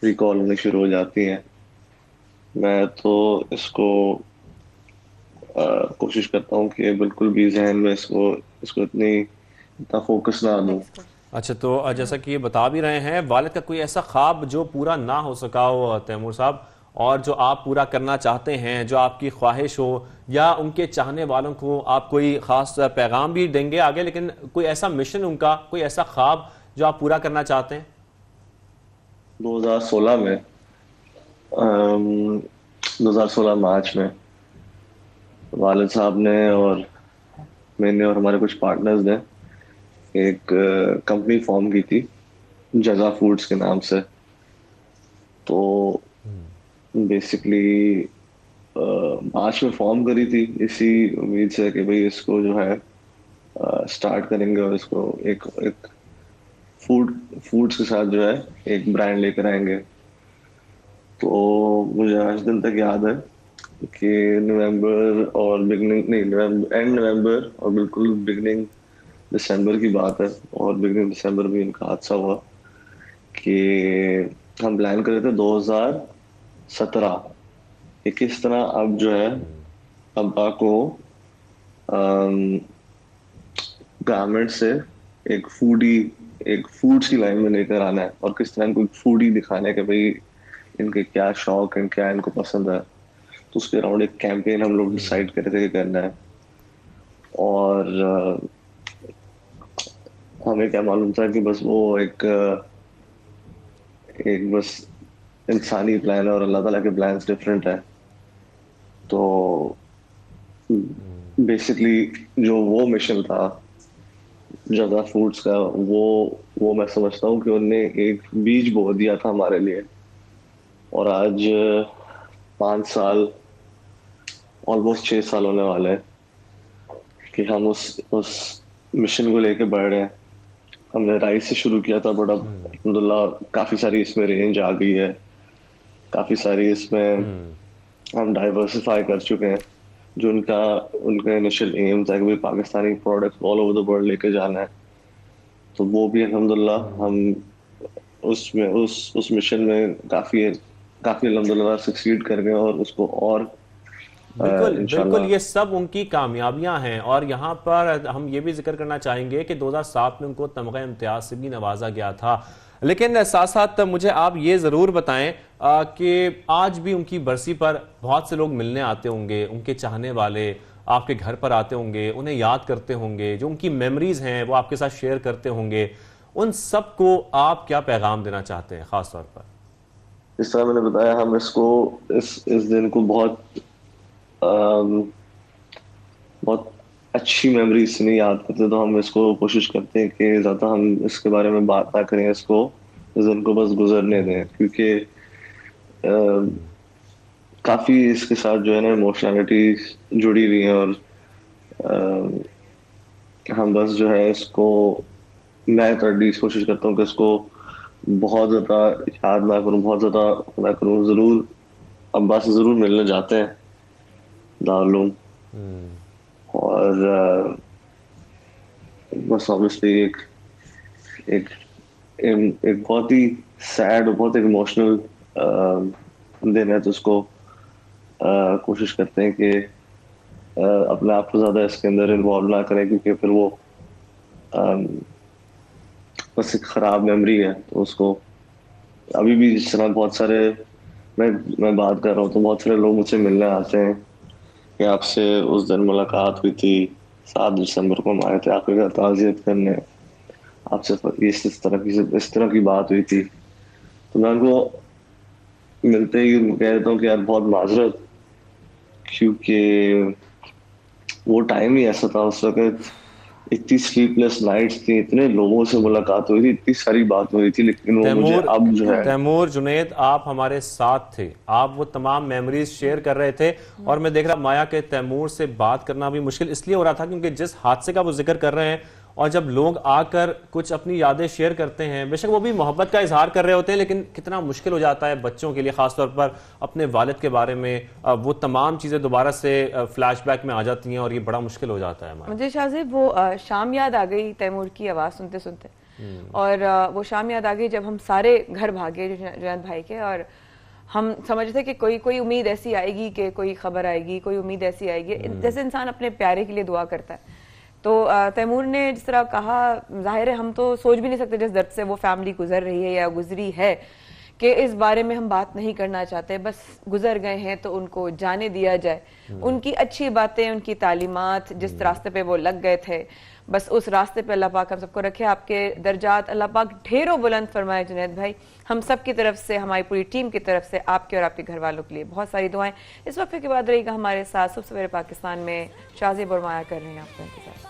ریکال ہونی شروع ہو جاتی ہیں. میں تو اس کو کوشش کرتا ہوں کہ بالکل بھی ذہن میں اس کو اتنا فوکس نہ دوں. اچھا, تو جیسا کہ یہ بتا بھی رہے ہیں, والد کا کوئی ایسا خواب جو پورا نہ ہو سکا ہو تیمور صاحب, اور جو آپ پورا کرنا چاہتے ہیں, جو آپ کی خواہش ہو, یا ان کے چاہنے والوں کو آپ کوئی خاص پیغام بھی دیں گے آگے, لیکن کوئی ایسا مشن ان کا, کوئی ایسا خواب جو آپ پورا کرنا چاہتے ہیں؟ 2016 میں 2016 مارچ میں والد صاحب نے اور میں نے اور ہمارے کچھ پارٹنرز نے ایک کمپنی فارم کی تھی جزا فوڈز کے نام سے. تو بیسکلی مارچ میں فارم کری تھی اسی امید سے کہ بھئی اس کو جو ہے سٹارٹ کریں گے اور اس کو ایک فوڈز کے ساتھ جو ہے ایک برانڈ لے کر آئیں گے. تو مجھے آج دن تک یاد ہے کہ نومبر اور اینڈ نومبر اور بالکل بگننگ دسمبر کی بات ہے, اور بگننگ دسمبر میں ان کا حادثہ ہوا کہ ہم پلان کر رہے تھے 2017 کہ کس طرح اب جو ہے ابا کو گارمنٹ سے ایک فوڈس کی لائن میں لے کر آنا ہے, اور کس طرح ان کو فوڈی دکھانا ہے کہ بھئی ان کے کیا شوق ہیں, کیا ان کو پسند ہے. تو اس کے اراؤنڈ ایک کیمپین ہم لوگ ڈیسائیڈ کرے تھے کہ کرنا ہے. اور ہمیں کیا معلوم تھا کہ بس وہ ایک بس انسانی پلان ہے اور اللہ تعالیٰ کے پلانس ڈفرینٹ ہے. تو بیسکلی جو وہ مشن تھا جزا فوڈس کا, وہ میں سمجھتا ہوں کہ انہوں نے ایک بیج بو دیا تھا ہمارے لیے. اور آج 5 سال آلموسٹ 6 سال ہونے والے ہیں کہ ہم اس مشن کو لے کے بڑھ رہے ہیں. ہم نے رائس سے شروع کیا تھا, بٹ اب الحمدللہ کافی ساری اس میں رینج آ گئی ہے, کافی ساری اس میں ہم ڈائیورسفائی کر چکے ہیں. جو ان کا انیشل ایم تھا کہ Pakistani product all over the world لے کے جانا ہے, تو وہ بھی الحمدللہ ہم اس مشن میں کافی الحمدللہ سکسیڈ کر گئے, اور اس کو اور بالکل یہ سب ان کی کامیابیاں ہیں. اور یہاں پر ہم یہ بھی ذکر کرنا چاہیں گے کہ 2007 میں ان کو تمغہ امتیاز سے بھی نوازا گیا تھا. لیکن ساتھ ساتھ مجھے آپ یہ ضرور بتائیں کہ آج بھی ان کی برسی پر بہت سے لوگ ملنے آتے ہوں گے, ان کے چاہنے والے آپ کے گھر پر آتے ہوں گے, انہیں یاد کرتے ہوں گے, جو ان کی میموریز ہیں وہ آپ کے ساتھ شیئر کرتے ہوں گے. ان سب کو آپ کیا پیغام دینا چاہتے ہیں خاص طور پر؟ اس طرح میں نے بتایا, ہم اس دن کو بہت اچھی میموریز سے نہیں یاد کرتے, تو ہم اس کو کوشش کرتے ہیں کہ زیادہ ہم اس کے بارے میں بات نہ کریں, اس دن کو بس گزرنے دیں, کیونکہ کافی اس کے ساتھ جو ہے نا ایموشنالٹی جڑی ہوئی ہیں. اور ہم بس جو ہے اس کو میں کوشش کرتا ہوں کہ اس کو بہت زیادہ یاد نہ کروں، بہت زیادہ نہ کروں، ضرور ابا سے ضرور ملنے جاتے ہیں دارالعلوم. اور بس obviously ایک بہت ہی سیڈ اور بہت ایموشنل دن ہے، تو اس کو کوشش کرتے ہیں کہ اپنے آپ کو زیادہ اس کے اندر انوالو نہ کریں، کیونکہ پھر وہ بس ایک خراب میموری ہے. تو اس کو ابھی بھی جس طرح بہت سارے میں بات کر رہا ہوں تو بہت سارے لوگ مجھ سے ملنے آتے ہیں کہ آپ سے اس دن ملاقات ہوئی تھی 7 دسمبر کو، ہم آئے تھے آپ کے گھر تعزیت کرنے، آپ سے اس طرح کی بات ہوئی تھی. تو میں ان کو ملتے ہی کہہ دیتا ہوں کہ یار بہت معذرت، کیونکہ وہ ٹائم ہی ایسا تھا، اس وقت اتنی سلیپ لیس نائٹس تھی، اتنے لوگوں سے ملاقات ہوئی تھی، اتنی ساری بات ہوئی تھی، لیکن وہ مجھے اب جو ہے تیمور جنید آپ ہمارے ساتھ تھے، آپ وہ تمام میموریز شیئر کر رہے تھے، اور میں دیکھ رہا مایا کہ تیمور سے بات کرنا بھی مشکل اس لیے ہو رہا تھا کیونکہ جس حادثے کا وہ ذکر کر رہے ہیں، اور جب لوگ آ کر کچھ اپنی یادیں شیئر کرتے ہیں، بے شک وہ بھی محبت کا اظہار کر رہے ہوتے ہیں، لیکن کتنا مشکل ہو جاتا ہے بچوں کے لیے، خاص طور پر اپنے والد کے بارے میں وہ تمام چیزیں دوبارہ سے فلیش بیک میں آ جاتی ہیں، اور یہ بڑا مشکل ہو جاتا ہے ہمارا. مجھے شاہزیب وہ شام یاد آ گئی تیمور کی آواز سنتے سنتے، اور وہ شام یاد آ گئی جب ہم سارے گھر بھاگے جنید بھائی کے، اور ہم سمجھتے کہ کوئی امید ایسی آئے گی کہ کوئی خبر آئے گی، کوئی امید ایسی آئے گی، جیسے انسان اپنے پیارے کے لیے دعا کرتا ہے. تو تیمور نے جس طرح کہا، ظاہر ہے ہم تو سوچ بھی نہیں سکتے جس درد سے وہ فیملی گزر رہی ہے یا گزری ہے، کہ اس بارے میں ہم بات نہیں کرنا چاہتے، بس گزر گئے ہیں تو ان کو جانے دیا جائے. ان کی اچھی باتیں، ان کی تعلیمات، جس راستے پہ وہ لگ گئے تھے، بس اس راستے پہ اللہ پاک ہم سب کو رکھے، آپ کے درجات اللہ پاک ڈھیروں بلند فرمائے. جنید بھائی، ہم سب کی طرف سے، ہماری پوری ٹیم کی طرف سے آپ کے اور آپ کے گھر والوں کے لیے بہت ساری دعائیں. اس وقت کے بعد رہی گا ہمارے ساتھ صبح سویرے پاکستان میں شاہزیب اور مایا کر رہے ہیں آپ کو انتظار.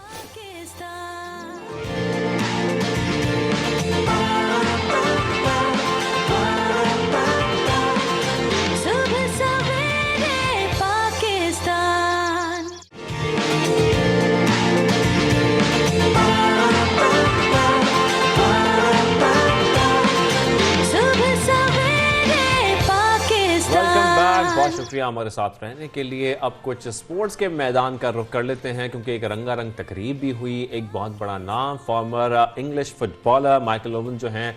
بہت شکریہ ہمارے ساتھ رہنے کے لیے. اب کچھ سپورٹس کے میدان کا رخ کر لیتے ہیں، کیونکہ ایک رنگا رنگ تقریب بھی ہوئی. ایک بہت بڑا نام، former English footballer Michael Owen جو ہیں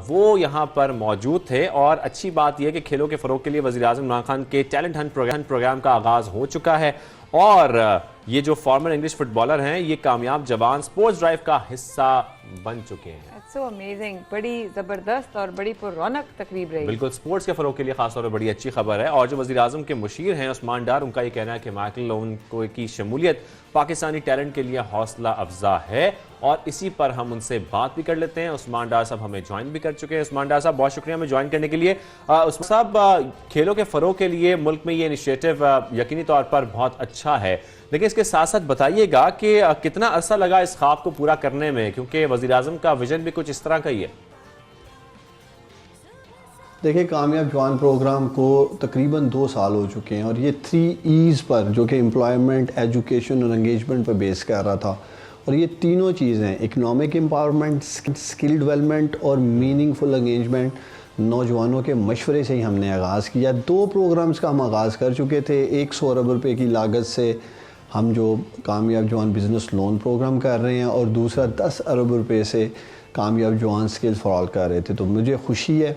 وہ یہاں پر موجود تھے. اور اچھی بات یہ کہ کھیلوں کے فروغ کے لیے وزیراعظم عمران خان کے ٹیلنٹ ہنٹ پروگرام کا آغاز ہو چکا ہے، اور یہ جو فارمر انگلش فٹ بالر ہیں یہ کامیاب جوان سپورٹس ڈرائیو کا حصہ بن چکے ہیں. سو امیزنگ، بڑی زبردست اور بڑی پر رونق تقریب رہی. بالکل، سپورٹس کے فروغ کے لیے خاص طور پر بڑی اچھی خبر ہے. اور جو وزیراعظم کے مشیر ہیں عثمان ڈار، ان کا یہ کہنا ہے کہ مائیکل اوون کی شمولیت پاکستانی ٹیلنٹ کے لیے حوصلہ افزا ہے، اور اسی پر ہم ان سے بات بھی کر لیتے ہیں. عثمان ڈار صاحب ہمیں جوائن بھی کر چکے ہیں. عثمان ڈار صاحب بہت شکریہ ہمیں جوائن کرنے کے لیے. عثمان صاحب، کھیلوں کے فروغ کے لیے ملک میں یہ انیشیٹو یقینی طور پر بہت اچھا ہے، لیکن اس کے ساتھ ساتھ بتائیے گا کہ کتنا عرصہ لگا اس خواب کو پورا کرنے میں، کیونکہ وزیراعظم کا ویژن بھی کچھ اس طرح کا ہی ہے. دیکھیں، کامیاب جوان پروگرام کو تقریباً 2 سال ہو چکے ہیں، اور یہ 3 ایز پر، جو کہ امپلائمنٹ، ایجوکیشن اور انگیجمنٹ پر بیس کر رہا تھا. اور یہ تینوں چیزیں، اکنامک امپاورمنٹ، اسکل ڈیولپمنٹ اور میننگ فل انگیجمنٹ، نوجوانوں کے مشورے سے ہی ہم نے آغاز کیا. 2 پروگرامز کا ہم آغاز کر چکے تھے. 100 ارب روپے کی لاگت سے ہم جو کامیاب جوان بزنس لون پروگرام کر رہے ہیں، اور دوسرا 10 ارب روپے سے کامیاب جوان اسکل فار آل کر رہے تھے. تو مجھے خوشی ہے،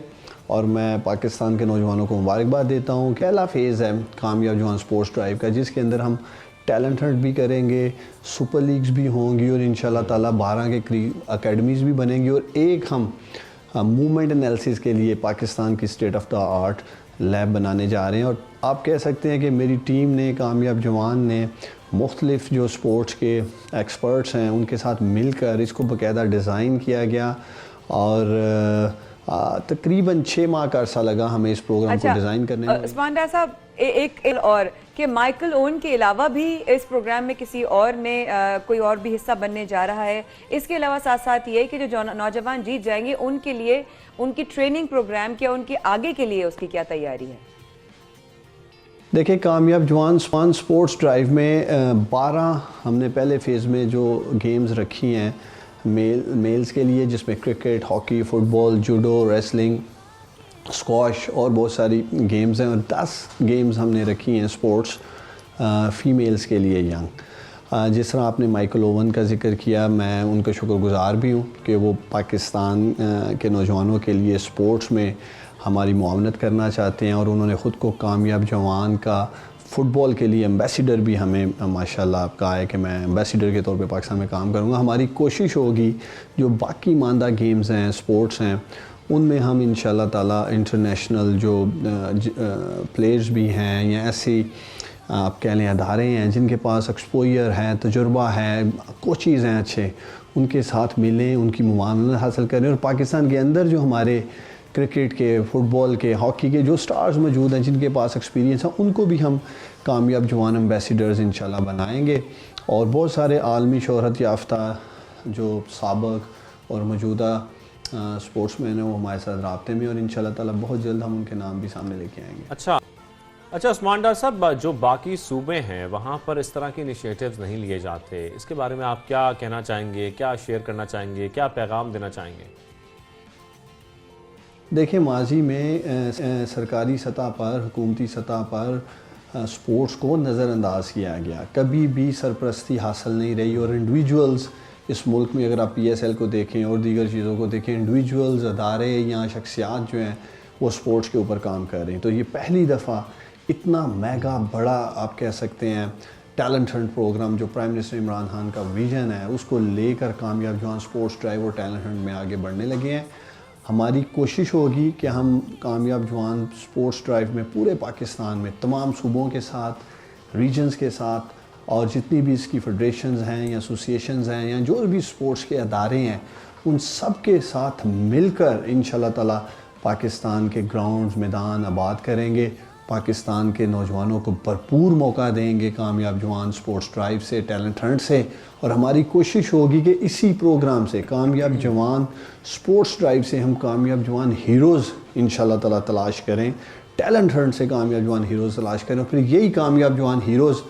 اور میں پاکستان کے نوجوانوں کو مبارکباد دیتا ہوں. پہلا فیز ہے کامیاب جوان سپورٹس ڈرائیو کا، جس کے اندر ہم ٹیلنٹ ہنٹ بھی کریں گے، سپر لیگز بھی ہوں گی، اور انشاءاللہ تعالیٰ 12 کے قریب اکیڈمیز بھی بنیں گی، اور ایک ہم موومنٹ انالیسس کے لیے پاکستان کی state of the art lab بنانے جا رہے ہیں. اور آپ کہہ سکتے ہیں کہ میری ٹیم نے، کامیاب جوان نے، مختلف جو سپورٹس کے ایکسپرٹس ہیں ان کے ساتھ مل کر اس کو باقاعدہ ڈیزائن کیا گیا، اور تقریباً 6 ماہ کا عرصہ لگا ہمیں اس پروگرام کو ڈیزائن کرنے میں. عثمان ڈار صاحب، ایک اور کہ مائیکل اوون کے علاوہ بھی اس پروگرام میں کسی اور نے کوئی اور بھی حصہ بننے جا رہا ہے. اس کے علاوہ ساتھ ساتھ یہ کہ جو نوجوان جیت جائیں گے ان کے لیے ان کی ٹریننگ پروگرام کیا، ان کے آگے کے لیے اس کی کیا تیاری ہے؟ دیکھیں، کامیاب جوان سپورٹس ڈرائیو میں 12 ہم نے پہلے فیز میں جو گیمز رکھی ہیں، میلز کے لیے، جس میں کرکٹ، ہاکی، فٹ بال، جوڈو، ریسلنگ، اسکواش اور بہت ساری گیمز ہیں، اور 10 گیمز ہم نے رکھی ہیں سپورٹس فیمیلز کے لیے ینگ. جس طرح آپ نے مائیکل اوون کا ذکر کیا، میں ان کا شکر گزار بھی ہوں کہ وہ پاکستان کے نوجوانوں کے لیے سپورٹس میں ہماری معاونت کرنا چاہتے ہیں، اور انہوں نے خود کو کامیاب جوان کا فٹ بال کے لیے ایمبیسیڈر بھی ہمیں ماشاءاللہ آپ کہا ہے کہ میں ایمبیسیڈر کے طور پہ پاکستان میں کام کروں گا. ہماری کوشش ہوگی جو باقی ماندہ گیمز ہیں، سپورٹس ہیں، ان میں ہم انشاءاللہ تعالی انٹرنیشنل جو پلیئرز بھی ہیں یا ایسی آپ کہہ لیں ادارے ہیں جن کے پاس ایکسپوئر ہے، تجربہ ہے، کوچیز ہیں اچھے، ان کے ساتھ ملیں، ان کی معاونت حاصل کریں. اور پاکستان کے اندر جو ہمارے کرکٹ کے، فٹ بال کے، ہاکی کے جو سٹارز موجود ہیں جن کے پاس ایکسپیرینس ہے، ان کو بھی ہم کامیاب جوان ایمبیسیڈرز انشاءاللہ بنائیں گے. اور بہت سارے عالمی شہرت یافتہ جو سابق اور موجودہ سپورٹس مین ہیں وہ ہمارے ساتھ رابطے میں، اور انشاءاللہ تعالی بہت جلد ہم ان کے نام بھی سامنے لے کے آئیں گے. اچھا عثمان ڈار صاحب، جو باقی صوبے ہیں وہاں پر اس طرح کے انیشیٹیوز نہیں لیے جاتے، اس کے بارے میں آپ کیا کہنا چاہیں گے، کیا شیئر کرنا چاہیں گے، کیا پیغام دینا چاہیں گے؟ دیکھیں، ماضی میں سرکاری سطح پر، حکومتی سطح پر سپورٹس کو نظر انداز کیا گیا، کبھی بھی سرپرستی حاصل نہیں رہی. اور انڈیویجولز اس ملک میں اگر آپ پی ایس ایل کو دیکھیں اور دیگر چیزوں کو دیکھیں، انڈیویجولز، ادارے یا شخصیات جو ہیں وہ سپورٹس کے اوپر کام کر رہے ہیں. تو یہ پہلی دفعہ اتنا میگا بڑا آپ کہہ سکتے ہیں ٹیلنٹ ہنٹ پروگرام جو پرائم منسٹر عمران خان کا ویژن ہے، اس کو لے کر کامیاب جوان سپورٹس ڈرائیو اور ٹیلنٹ ہنٹ میں آگے بڑھنے لگے ہیں. ہماری کوشش ہوگی کہ ہم کامیاب جوان سپورٹس ڈرائیو میں پورے پاکستان میں تمام صوبوں کے ساتھ، ریجنز کے ساتھ، اور جتنی بھی اس کی فیڈریشنز ہیں یا ایسوسیشنز ہیں یا جو بھی سپورٹس کے ادارے ہیں، ان سب کے ساتھ مل کر انشاءاللہ تعالی پاکستان کے گراؤنڈز، میدان آباد کریں گے. پاکستان کے نوجوانوں کو بھرپور موقع دیں گے کامیاب جوان سپورٹس ڈرائیو سے، ٹیلنٹ ہنٹ سے. اور ہماری کوشش ہوگی کہ اسی پروگرام سے، کامیاب جوان سپورٹس ڈرائیو سے، ہم کامیاب جوان ہیروز انشاءاللہ تعالی تلاش کریں، ٹیلنٹ ہنٹ سے کامیاب جوان ہیروز تلاش کریں، اور پھر یہی کامیاب جوان ہیروز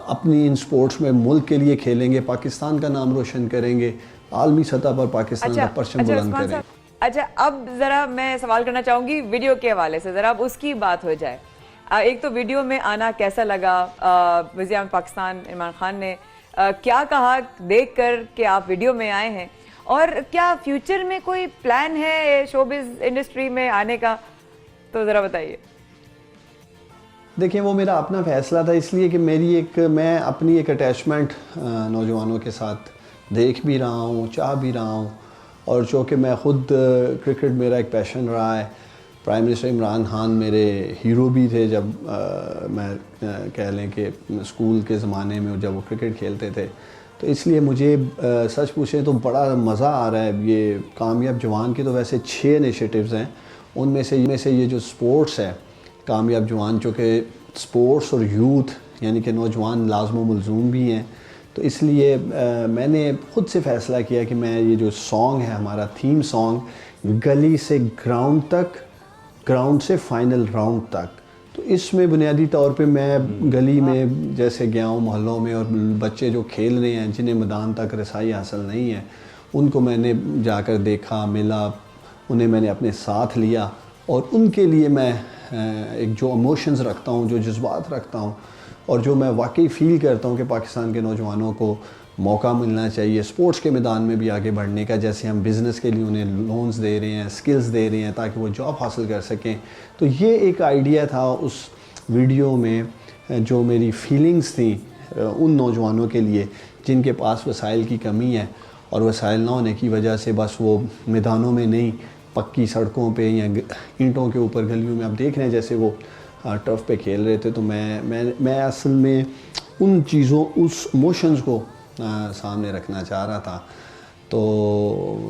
اپنی ان سپورٹس میں ملک کے لیے کھیلیں گے، پاکستان کا نام روشن کریں گے، عالمی سطح پر پاکستان کا پرچم بلند کریں گے. اچھا، اب ذرا میں سوال کرنا چاہوں گی ویڈیو کے حوالے سے، ذرا اب اس کی بات ہو جائے. ایک تو ویڈیو میں آنا کیسا لگا، وزیر اعظم پاکستان عمران خان نے کیا کہا دیکھ کر کہ آپ ویڈیو میں آئے ہیں، اور کیا فیوچر میں کوئی پلان ہے شوبز انڈسٹری میں آنے کا، تو ذرا بتائیے. دیکھیں، وہ میرا اپنا فیصلہ تھا، اس لیے کہ میں اپنی ایک اٹیچمنٹ نوجوانوں کے ساتھ دیکھ بھی رہا ہوں، چاہ بھی رہا ہوں، اور چونکہ میں خود کرکٹ میرا ایک پیشن رہا ہے. پرائم منسٹر عمران خان میرے ہیرو بھی تھے جب میں کہہ لیں کہ اسکول کے زمانے میں جب وہ کرکٹ کھیلتے تھے. تو اس لیے مجھے سچ پوچھیں تو بڑا مزہ آ رہا ہے. یہ کامیاب جوان کے تو ویسے 6 انیشیٹیوز ہیں، ان میں سے یہ جو سپورٹس ہے کامیاب جوان، چونکہ سپورٹس اور یوتھ یعنی کہ نوجوان لازم و ملزوم بھی ہیں، تو اس لیے میں نے خود سے فیصلہ کیا کہ میں یہ جو سانگ ہے ہمارا تھیم سانگ، گلی سے گراؤنڈ تک، گراؤنڈ سے فائنل راؤنڈ تک، تو اس میں بنیادی طور پہ میں گلی میں جیسے گیا ہوں، محلوں میں، اور بچے جو کھیل رہے ہیں جنہیں میدان تک رسائی حاصل نہیں ہے، ان کو میں نے جا کر دیکھا، ملا، انہیں میں نے اپنے ساتھ لیا، اور ان کے لیے میں ایک جو ایموشنز رکھتا ہوں، جو جذبات رکھتا ہوں، اور جو میں واقعی فیل کرتا ہوں کہ پاکستان کے نوجوانوں کو موقع ملنا چاہیے سپورٹس کے میدان میں بھی آگے بڑھنے کا، جیسے ہم بزنس کے لیے انہیں لونز دے رہے ہیں، سکلز دے رہے ہیں تاکہ وہ جاب حاصل کر سکیں. تو یہ ایک آئیڈیا تھا اس ویڈیو میں، جو میری فیلنگز تھیں ان نوجوانوں کے لیے جن کے پاس وسائل کی کمی ہے، اور وسائل نہ ہونے کی وجہ سے بس وہ میدانوں میں نہیں، پکی سڑکوں پہ یا اینٹوں کے اوپر گلیوں میں آپ دیکھ رہے ہیں جیسے وہ ٹرف پہ کھیل رہے تھے. تو میں اصل میں ان چیزوں، اس ایموشنز کو سامنے رکھنا چاہ رہا تھا. تو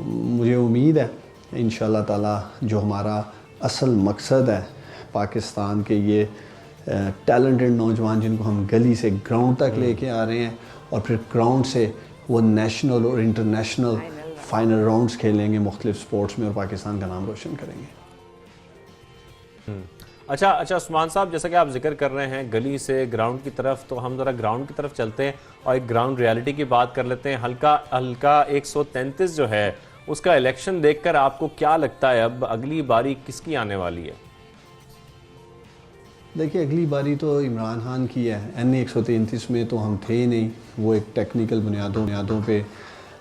مجھے امید ہے انشاءاللہ تعالی جو ہمارا اصل مقصد ہے پاکستان کے یہ ٹیلنٹڈ نوجوان جن کو ہم گلی سے گراؤنڈ تک لے کے آ رہے ہیں، اور پھر گراؤنڈ سے وہ نیشنل اور انٹرنیشنل فائنل راؤنڈز کھیلیں گے مختلف سپورٹس میں، اور پاکستان کا نام روشن کریں گے. اچھا عثمان صاحب، جیسا کہ آپ ذکر کر رہے ہیں گلی سے گراؤنڈ کی طرف، تو ہم ذرا گراؤنڈ کی طرف چلتے ہیں اور ایک گراؤنڈ ریالٹی کی بات کر لیتے ہیں. ہلکا 133 جو ہے اس کا الیکشن دیکھ کر آپ کو کیا لگتا ہے اب اگلی باری کس کی آنے والی ہے؟ دیکھیے اگلی باری تو عمران خان کی ہے. NA 133 میں تو ہم تھے ہی نہیں، وہ ایک ٹیکنیکل بنیادوں پہ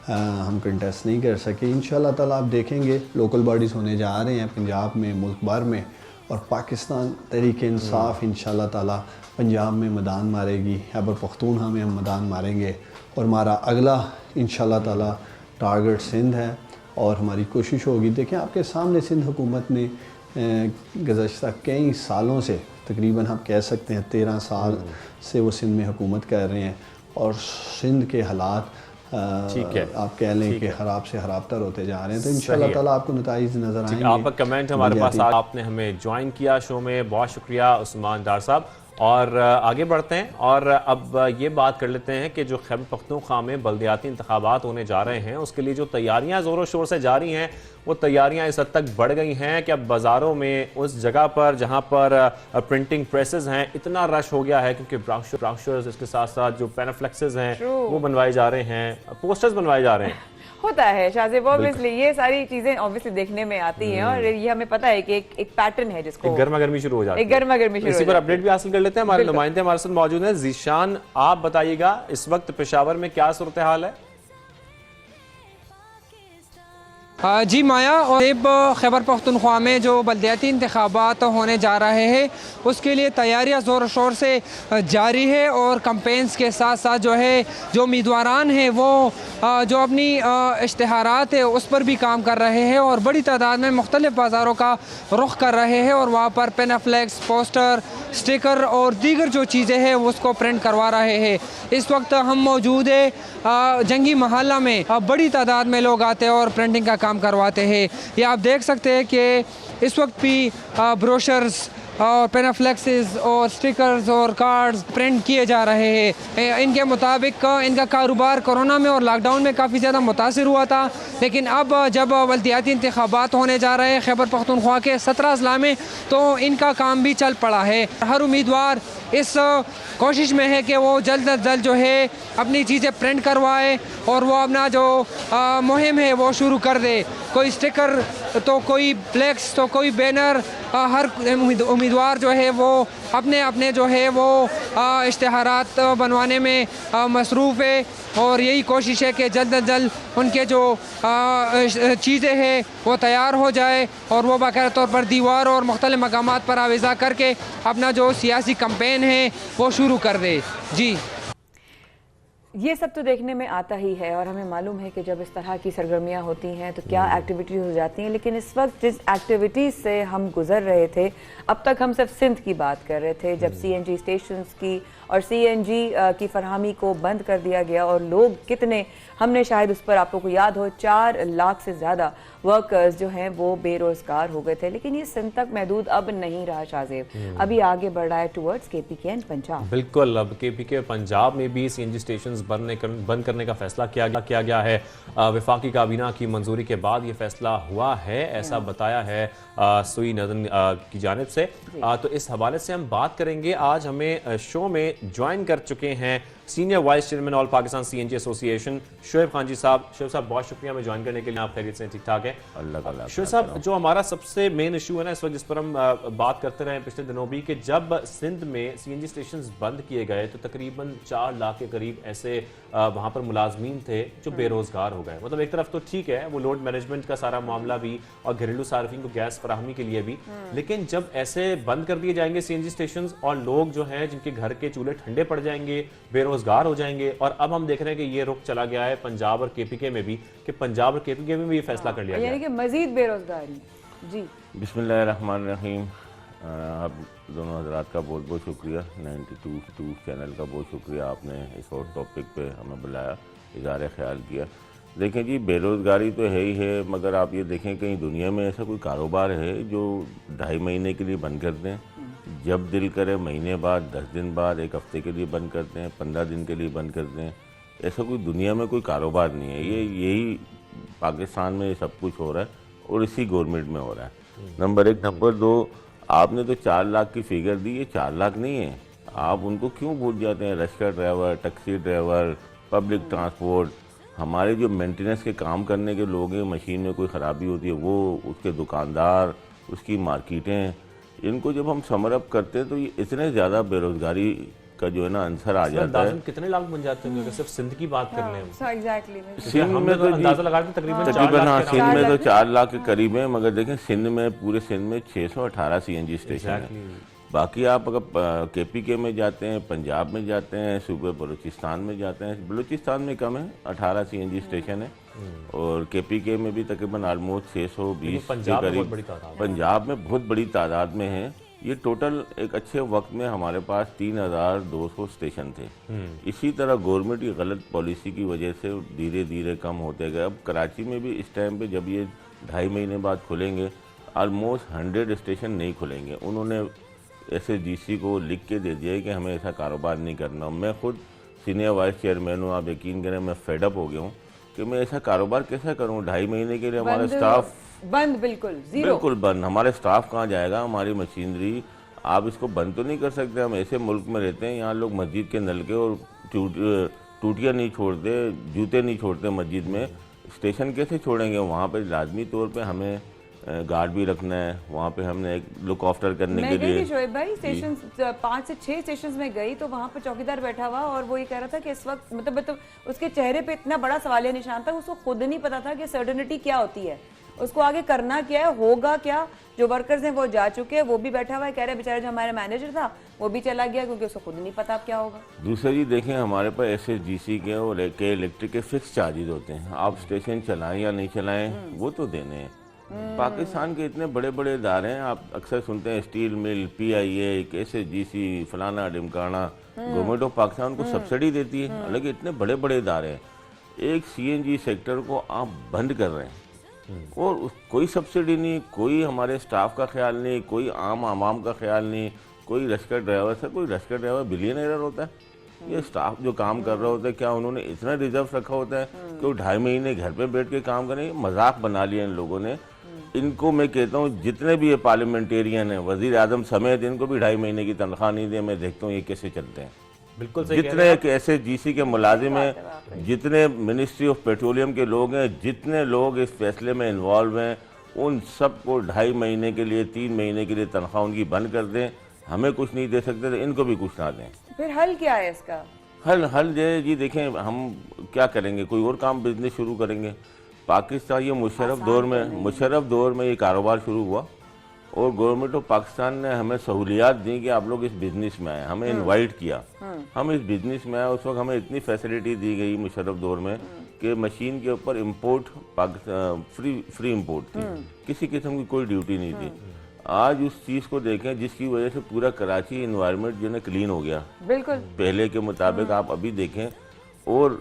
ہم کنٹیسٹ نہیں کر سکے. انشاءاللہ تعالیٰ آپ دیکھیں گے لوکل باڈیز ہونے جا رہے ہیں پنجاب میں، ملک بھر میں، اور پاکستان تحریک انصاف انشاءاللہ تعالیٰ پنجاب میں میدان مارے گی، خیبر پختونخوا میں ہم میدان ماریں گے، اور ہمارا اگلا انشاءاللہ تعالیٰ ٹارگٹ سندھ ہے اور ہماری کوشش ہوگی. دیکھیں آپ کے سامنے سندھ حکومت نے گزشتہ کئی سالوں سے، تقریباً ہم کہہ سکتے ہیں 13 سال سے وہ سندھ میں حکومت کر رہے ہیں، اور سندھ کے حالات آپ کہہ لیں کہ خراب سے خراب تر ہوتے جا رہے ہیں. تو انشاءاللہ تعالیٰ آپ کو نتائج نظر آئیں گے. آپ کا کمنٹ ہمارے پاس، آپ نے ہمیں جوائن کیا شو میں، بہت شکریہ عثمان ڈار صاحب. اور آگے بڑھتے ہیں اور اب یہ بات کر لیتے ہیں کہ جو خیبر پختونخوا میں بلدیاتی انتخابات ہونے جا رہے ہیں اس کے لیے جو تیاریاں زور و شور سے جاری ہیں، وہ تیاریاں اس حد تک بڑھ گئی ہیں کہ اب بازاروں میں اس جگہ پر جہاں پر پرنٹنگ پریسز ہیں اتنا رش ہو گیا ہے، کیونکہ براؤشرز، اس کے ساتھ ساتھ جو پینافلیکسز ہیں وہ بنوائے جا رہے ہیں، پوسٹرز بنوائے جا رہے ہیں. ہوتا ہے شاہزیب، obviously یہ ساری چیزیں obviously دیکھنے میں آتی ہیں، اور یہ ہمیں پتہ ہے کہ ایک پیٹرن ہے جس کو گرما گرمی شروع ہو جاتی ہے. ایک گرما گرمی شروع ہو اسی پر جاتی ہے. اپڈیٹ بھی حاصل کر لیتے ہیں. ہمارے نمائندے ہمارے ساتھ موجود ہیں. ذیشان، آپ بتائیے گا اس وقت پشاور میں کیا صورتحال ہے؟ جی مایا، اور خیبر پختونخوا میں جو بلدیاتی انتخابات ہونے جا رہے ہیں اس کے لیے تیاریاں زور و شور سے جاری ہے، اور کمپینز کے ساتھ ساتھ جو ہے جو امیدواران ہیں وہ جو اپنی اشتہارات ہے اس پر بھی کام کر رہے ہیں، اور بڑی تعداد میں مختلف بازاروں کا رخ کر رہے ہیں، اور وہاں پر پینافلیکس، پوسٹر، سٹیکر اور دیگر جو چیزیں ہیں اس کو پرنٹ کروا رہے ہیں. اس وقت ہم موجود ہیں جنگی محلہ میں، بڑی تعداد میں لوگ آتے ہیں اور پرنٹنگ کا کام کرواتے ہیں. یہ آپ دیکھ سکتے ہیں کہ اس وقت بھی بروشرز اور پینافلیکسز اور سٹیکرز اور کارڈز پرنٹ کیے جا رہے ہیں. ان کے مطابق ان کا کاروبار کورونا میں اور لاک ڈاؤن میں کافی زیادہ متاثر ہوا تھا، لیکن اب جب بلدیاتی انتخابات ہونے جا رہے ہیں خیبر پختونخوا کے 17 اضلاع میں، تو ان کا کام بھی چل پڑا ہے. ہر امیدوار اس کوشش میں ہے کہ وہ جلد از جلد جو ہے اپنی چیزیں پرنٹ کروائے اور وہ اپنا جو مہم ہے وہ شروع کر دے. کوئی سٹیکر تو کوئی فلیکس تو کوئی بینر، ہر امیدوار جو ہے وہ اپنے جو ہے وہ اشتہارات بنوانے میں مصروف ہے، اور یہی کوشش ہے کہ جلد از جلد ان کے جو چیزیں ہیں وہ تیار ہو جائے اور وہ باقاعدہ طور پر دیوار اور مختلف مقامات پر آویزاں کر کے اپنا جو سیاسی کمپین ہے وہ شروع کر دے. جی یہ سب تو دیکھنے میں آتا ہی ہے، اور ہمیں معلوم ہے کہ جب اس طرح کی سرگرمیاں ہوتی ہیں تو کیا ایکٹیویٹیز ہو جاتی ہیں. لیکن اس وقت جس ایکٹیویٹیز سے ہم گزر رہے تھے، اب تک ہم صرف سندھ کی بات کر رہے تھے، جب CNG اسٹیشنز کی اور CNG کی فراہمی کو بند کر دیا گیا، اور لوگ کتنے، ہم نے شاید اس پر آپ کو یاد ہو 4 لاکھ سے زیادہ ورکرز جو ہیں وہ بے روزگار ہو گئے تھے. لیکن یہ سندھ تک محدود اب نہیں رہا شاہزیب، ابھی آگے بڑھ رہا ہے ٹورڈز KPK اینڈ پنجاب. بالکل، اب KPK پنجاب میں بھی CNG اسٹیشنز بند کرنے کا فیصلہ کیا گیا ہے. وفاقی کابینہ کی منظوری کے بعد یہ فیصلہ ہوا ہے، ایسا بتایا ہے سوئی ندن کی جانب سے. تو اس حوالے سے ہم بات کریں گے. آج ہمیں شو میں جوائن کر چکے ہیں سینئر وائس چیئرمین آل پاکستان CNG ایسوسی ایشن شعیب خان جی صاحب. شعیب صاحب بہت شکریہ ہمیں جوائن کرنے کے لیے. آپ خیریت سے ٹھیک ٹھاک ہے؟ اللہ تعالیٰ. شعیب صاحب، جو ہمارا سب سے مین ایشو ہے نا اس وقت، جس پر ہم بات کرتے رہے پچھلے دنوں بھی، کہ جب سندھ میں CNG اسٹیشنز بند کیے گئے تو تقریباً 4 لاکھ کے قریب ایسے وہاں پر ملازمین تھے جو بے روزگار ہو گئے. مطلب ایک طرف تو ٹھیک ہے وہ لوڈ مینجمنٹ کا سارا معاملہ بھی اور گھریلو صارفین کو گیس فراہمی کے لیے بھی، لیکن جب ایسے بند کر دیے جائیں گے CNG اسٹیشنز اور لوگ جو ہیں جن کے گھر کے چولہے ٹھنڈے پڑ جائیں گے، بے روزگار ہو جائیں گے. اور اب ہم دیکھ رہے ہیں کہ یہ رخ چلا گیا ہے پنجاب اور KPK میں بھی، کہ پنجاب اور KPK میں بھی یہ فیصلہ کر لیا گیا ہے، یعنی کہ مزید بے روزگاری. جی بسم اللہ الرحمن الرحیم. آپ دونوں حضرات کا بہت بہت شکریہ، 92 چینل کا بہت شکریہ، آپ نے اس اور ٹاپک پہ ہمیں بلایا، اظہار خیال کیا. دیکھیں جی، بے روزگاری تو ہے ہی ہے، مگر آپ یہ دیکھیں کہیں دنیا میں ایسا کوئی کاروبار ہے جو 2.5 مہینے کے لیے بند کر دیں، جب دل کرے مہینے بعد، 10 دن بعد، 1 ہفتے کے لیے بند کر دیں، 15 دن کے لیے بند کر دیں. ایسا کوئی دنیا میں کوئی کاروبار نہیں ہے. یہی پاکستان میں سب کچھ ہو رہا ہے اور اسی گورنمنٹ میں ہو رہا ہے. نمبر 1. نمبر 2، آپ نے تو 4 لاکھ کی فگر دی, یہ 4 لاکھ نہیں ہے. آپ ان کو کیوں بھول جاتے ہیں؟ Rickshaw driver, taxi driver, public transport, ہمارے جو مینٹیننس کے کام کرنے کے لوگ ہیں, مشین میں کوئی خرابی ہوتی ہے وہ, اس کے دکاندار, اس کی مارکیٹیں, ان کو جب ہم سمر اپ کرتے ہیں تو یہ اتنے زیادہ بے روزگاری کا جو ہے نا عنصر آ جاتا ہے. کتنے لاکھ بن جاتے ہیں اگر صرف سندھ کی بات کر لیں؟ سندھ میں تو اندازہ لگا کے تقریباں سندھ میں تو 4 لاکھ کے قریب ہیں, مگر دیکھیں سندھ میں, پورے سندھ میں 618 CNG اسٹیشن ہیں. باقی آپ اگر KPK میں جاتے ہیں, پنجاب میں جاتے ہیں, صوبے بلوچستان میں جاتے ہیں, بلوچستان میں کم ہے, 18 CNG اسٹیشن ہے, اور KPK میں بھی تقریباً آلموسٹ 620 کے قریب. پنجاب میں بہت بڑی تعداد میں ہیں. یہ ٹوٹل ایک اچھے وقت میں ہمارے پاس 3200 اسٹیشن تھے. اسی طرح گورنمنٹ کی غلط پالیسی کی وجہ سے دھیرے دھیرے کم ہوتے گئے. اب کراچی میں بھی اس ٹائم پہ جب یہ 2.5 مہینے بعد کھلیں گے, آلموسٹ 100 اسٹیشن نہیں کھلیں گے. انہوں نے SSGC کو لکھ کے دے دیا ہے کہ ہمیں ایسا کاروبار نہیں کرنا. میں خود سینئر وائس چیئرمین ہوں, آپ یقین کریں میں فیڈ اپ ہو گیا ہوں کہ میں ایسا کاروبار کیسا کروں. 2.5 مہینے کے لیے ہمارا اسٹاف بند, بالکل بند. ہمارے اسٹاف کہاں جائے گا؟ ہماری مشینری آپ اس کو بند تو نہیں کر سکتے. ہم ایسے ملک میں رہتے ہیں, یہاں لوگ مسجد کے نلکے اور ٹوٹیاں نہیں چھوڑتے, جوتے نہیں چھوڑتے مسجد میں. اسٹیشن کیسے چھوڑیں گے؟ وہاں پہ لازمی طور پہ ہمیں گارڈ بھی رکھنا ہے, وہاں پہ ہم نے ایک لک آفٹر کرنے کے لیے. میں شعیب بھائی اسٹیشن 5 سے 6 اسٹیشنز میں گئی تو وہاں پہ چوکیدار بیٹھا ہوا اور وہ یہ کہہ رہا تھا کہ اس وقت مطلب اس کے چہرے پہ اتنا بڑا سوالیہ نشان تھا, اس کو خود نہیں پتا تھا کہ سرٹنٹی کیا ہوتی ہے, اس کو آگے کرنا کیا ہے, ہوگا کیا. جو ورکرز ہیں وہ جا چکے ہیں, وہ بھی بیٹھا ہوا ہے, کہہ رہے بیچارے جو ہمارا مینیجر تھا وہ بھی چلا گیا کیونکہ اس کو خود نہیں پتا اب کیا ہوگا. دوسرا جی دیکھیں, ہمارے پاس SSGC کے اور الیکٹرک کے فکس چارجز ہوتے ہیں. آپ اسٹیشن چلائیں یا نہیں چلائیں وہ تو دینے ہیں. پاکستان کے اتنے بڑے بڑے ادارے ہیں, آپ اکثر سنتے ہیں اسٹیل مل, PIA, SSGC, فلانا ڈمکانا. گورنمنٹ آف پاکستان کو سبسڈی دیتی ہے, حالانکہ اتنے بڑے بڑے ادارے ہیں. ایک CNG سیکٹر کو آپ بند کر رہے ہیں اور کوئی سبسڈی نہیں, کوئی ہمارے سٹاف کا خیال نہیں, کوئی عوام کا خیال نہیں. کوئی رکشہ ڈرائیور سے, کوئی رکشہ ڈرائیور بلینئر ہوتا ہے. یہ سٹاف جو کام کر رہا ہوتا ہے, کیا انہوں نے اتنا ریزرو رکھا ہوتا ہے کہ وہ 2.5 مہینے گھر پہ بیٹھ کے کام کریں؟ مذاق بنا لیا ان لوگوں نے. ان کو میں کہتا ہوں جتنے بھی یہ پارلیمنٹیرین ہیں, وزیر اعظم سمیت, ان کو بھی 2.5 مہینے کی تنخواہ نہیں دے. میں دیکھتا ہوں یہ کیسے چلتے ہیں. بالکل جتنے SSGC کے ملازم ہیں, جتنے منسٹری آف پیٹرولیم کے لوگ ہیں, جتنے لوگ اس فیصلے میں انوالو ہیں, ان سب کو 2.5 مہینے کے لیے 3 مہینے کے لیے تنخواہ ان کی بند کر دیں. ہمیں کچھ نہیں دے سکتے تو ان کو بھی کچھ نہ دیں. پھر حل کیا ہے اس کا؟ حل جی دیکھیں, ہم کیا کریں گے؟ کوئی اور کام بزنس شروع کریں گے. پاکستان یہ مشرف دور میں یہ کاروبار شروع ہوا اور گورنمنٹ آف پاکستان نے ہمیں سہولیات دی کہ آپ لوگ اس بزنس میں آئیں. ہمیں انوائٹ کیا, ہم اس بزنس میں آئے. اس وقت ہمیں اتنی فیسلٹی دی گئی مشرف دور میں کہ مشین کے اوپر امپورٹ فری امپورٹ تھی, کسی قسم کی کوئی ڈیوٹی نہیں تھی. آج اس چیز کو دیکھیں جس کی وجہ سے پورا کراچی انوائرمنٹ جو ہے کلین ہو گیا بالکل پہلے کے مطابق. آپ ابھی دیکھیں, اور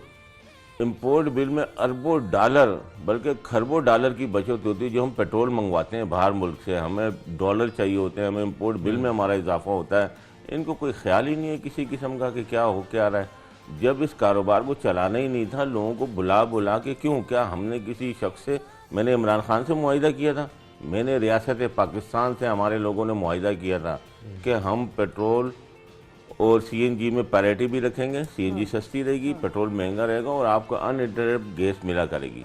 امپورٹ بل میں اربوں ڈالر بلکہ کھربوں ڈالر کی بچت ہوتی ہے. جو ہم پیٹرول منگواتے ہیں باہر ملک سے, ہمیں ڈالر چاہیے ہوتے ہیں, ہمیں امپورٹ بل میں ہمارا اضافہ ہوتا ہے. ان کو کوئی خیال ہی نہیں ہے کسی قسم کا کہ کیا ہو کیا رہا ہے. جب اس کاروبار کو چلانا ہی نہیں تھا, لوگوں کو بلا کے کیوں, کیا ہم نے کسی شخص سے, میں نے عمران خان سے معاہدہ کیا تھا, میں نے ریاست پاکستان سے ہمارے لوگوں نے معاہدہ کیا تھا کہ ہم پیٹرول اور CNG میں پیریٹی بھی رکھیں گے. CNG سستی رہے گی, پیٹرول مہنگا رہے گا اور آپ کو ان انٹرپٹ گیس ملا کرے گی.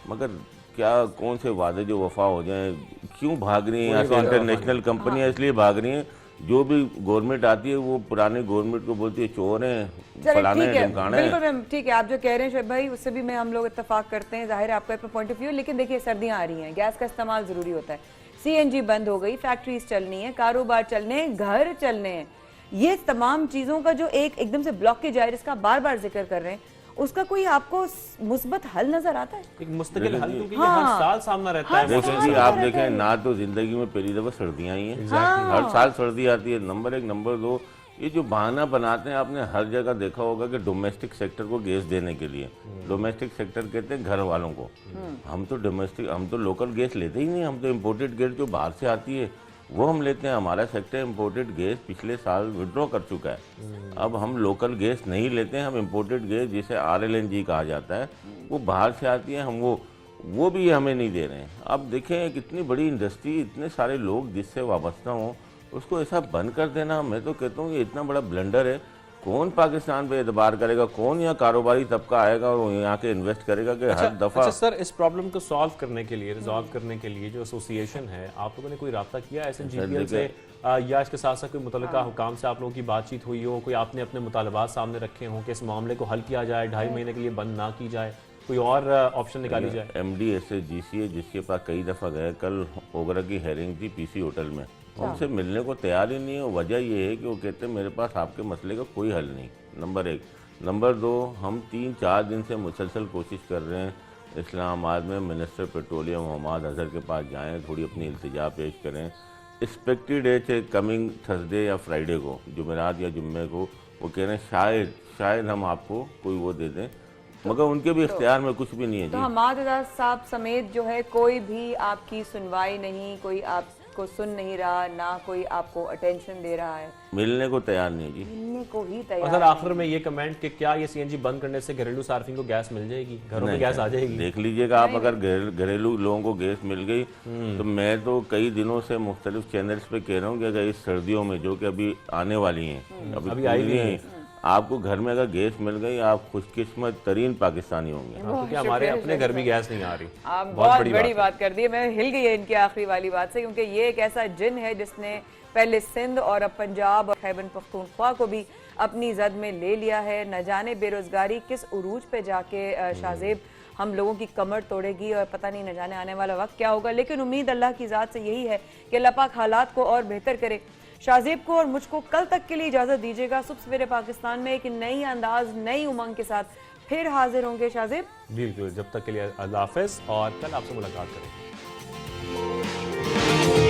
مگر کیا کون سے وعدے جو وفا ہو جائیں, کیوں بھاگ رہی ہیں یہاں سے انٹرنیشنل کمپنیاں؟ اس لیے بھاگ رہی ہیں جو بھی گورنمنٹ آتی ہے وہ پرانے گورنمنٹ کو بولتی ہے چور ہیں, فلانے ہیں, ڈمکانے ہیں. بالکل ٹھیک ہے, آپ جو کہہ رہے ہیں شعیب بھائی اس سے بھی ہم لوگ اتفاق کرتے ہیں. ظاہر ہے آپ کا اپنا پوائنٹ آف ویو, لیکن دیکھیے سردیاں آ رہی ہیں, گیس کا استعمال ضروری ہوتا ہے. CNG بند ہو گئی, فیکٹریز چلنی ہیں, کاروبار چلنے ہیں, گھر چلنے ہیں. یہ تمام چیزوں کا جو ایک دم سے بلاکیج ہے جس کا بار بار ذکر کر رہے ہیں, اس کا کوئی آپ کو مثبت حل نظر آتا ہے؟ ایک مستقل حل, کیونکہ یہ ہر سال سامنا رہتا ہے. دیکھیں جی, آپ دیکھیں نہ تو زندگی میں پہلی دفعہ سردیاں آئی ہیں, ہر سال سردی آتی ہے. نمبر 1, نمبر 2, یہ جو بہانہ بناتے ہیں, آپ نے ہر جگہ دیکھا ہوگا کہ ڈومیسٹک سیکٹر کو گیس دینے کے لیے. ڈومیسٹک سیکٹر کہتے ہیں گھر والوں کو. ہم تو لوکل گیس لیتے ہی نہیں, ہم تو امپورٹڈ گیس جو باہر سے آتی ہے وہ ہم لیتے ہیں. ہمارا سیکٹر امپورٹڈ گیس پچھلے سال وڈرا کر چکا ہے. اب ہم لوکل گیس نہیں لیتے ہیں, ہم امپورٹڈ گیس جسے RLNG کہا جاتا ہے, وہ باہر سے آتی ہے. ہم وہ وہ بھی ہمیں نہیں دے رہے ہیں. اب دیکھیں کتنی بڑی انڈسٹری, اتنے سارے لوگ جس سے وابستہ ہوں, اس کو ایسا بند کر دینا, میں تو کہتا ہوں یہ اتنا بڑا بلنڈر ہے. کون پاکستان پہ اعتبار کرے گا, کون یہاں کاروباری طبقہ آئے گا اور یہاں کے انویسٹ کرے گا کہ ہر دفعہ. اچھا سر, اس پرابلم کو سالو کرنے کے لیے, ریزالو کرنے کے لیے جو ایسوسیشن ہے, آپ لوگوں نے کوئی رابطہ کیا S N G P L سے, یا اس کے ساتھ ساتھ کوئی متعلقہ حکام سے آپ لوگوں کی بات چیت ہوئی ہو, کوئی آپ نے اپنے مطالبات سامنے رکھے ہوں کہ اس معاملے کو حل کیا جائے, 2.5 مہینے کے لیے بند نہ کی جائے, کوئی اور آپشن نکالی جائے؟ ایم ڈی ایس اے جی سی اے جس کے پاس کئی دفعہ گئے, کل اوگرا کی ہیرنگ تھی پی سی ہوٹل میں, ان سے ملنے کو تیار ہی نہیں ہے. وجہ یہ ہے کہ وہ کہتے ہیں میرے پاس آپ کے مسئلے کا کوئی حل نہیں, نمبر 1. نمبر 2, ہم 3-4 دن سے مسلسل کوشش کر رہے ہیں اسلام آباد میں منسٹر پیٹرولیم حماد اظہر کے پاس جائیں, تھوڑی اپنی التجا پیش کریں. ایکسپیکٹڈ ڈیٹ ہے کمنگ تھرسڈے یا فرائیڈے کو, جمعرات یا جمعے کو. وہ کہہ رہے ہیں شاید ہم آپ کو کوئی وہ دے دیں, مگر ان کے بھی اختیار میں کچھ بھی نہیں ہے. تو حماد اظہر صاحب سمیت جو ہے کوئی بھی آپ کی سنوائی نہیں, کوئی آپ کو سن نہیں رہا, نہ کوئی آپ کو اٹینشن دے رہا ہے, ملنے کو تیار نہیں جی, ملنے کو ہی تیار. اور سر آخر میں یہ کمنٹ کہ کیا یہ سی این جی بند کرنے سے گھریلو صارفین کو گیس مل جائے گی, گھروں میں گیس آ جائے گی؟ دیکھ لیجئے گا آپ, اگر گھریلو لوگوں کو گیس مل گئی تو میں تو کئی دنوں سے مختلف چینلز پہ کہہ رہا ہوں کہ اگر اس سردیوں میں جو کہ ابھی آنے والی ہیں, ابھی آئی نہیں ہیں, آپ کو گھر میں اگر گیس مل گئی آپ خوش قسمت ترین پاکستانی ہوں گے. کیونکہ ہمارے اپنے گھر بھی گیس نہیں آ رہی. آپ بہت بڑی بات کر دی, میں ہل گئی ان کی آخری والی بات سے, کیونکہ یہ ایک ایسا جن ہے جس نے پہلے سندھ اور اب پنجاب اور خیبر پختونخوا کو بھی اپنی زد میں لے لیا ہے. نہ جانے بے روزگاری کس عروج پہ جا کے شاہزیب ہم لوگوں کی کمر توڑے گی, اور پتہ نہیں نہ جانے آنے والا وقت کیا ہوگا. لیکن امید اللہ کی ذات سے یہی ہے کہ اللہ پاک حالات کو اور بہتر کرے. شاہزیب کو اور مجھ کو کل تک کے لیے اجازت دیجیے گا. صبح سویرے پاکستان میں ایک نئی انداز, نئی امنگ کے ساتھ پھر حاضر ہوں گے. شاہزیب بالکل, جب تک کے لیے اللہ حافظ, اور کل آپ سے ملاقات کریں گے.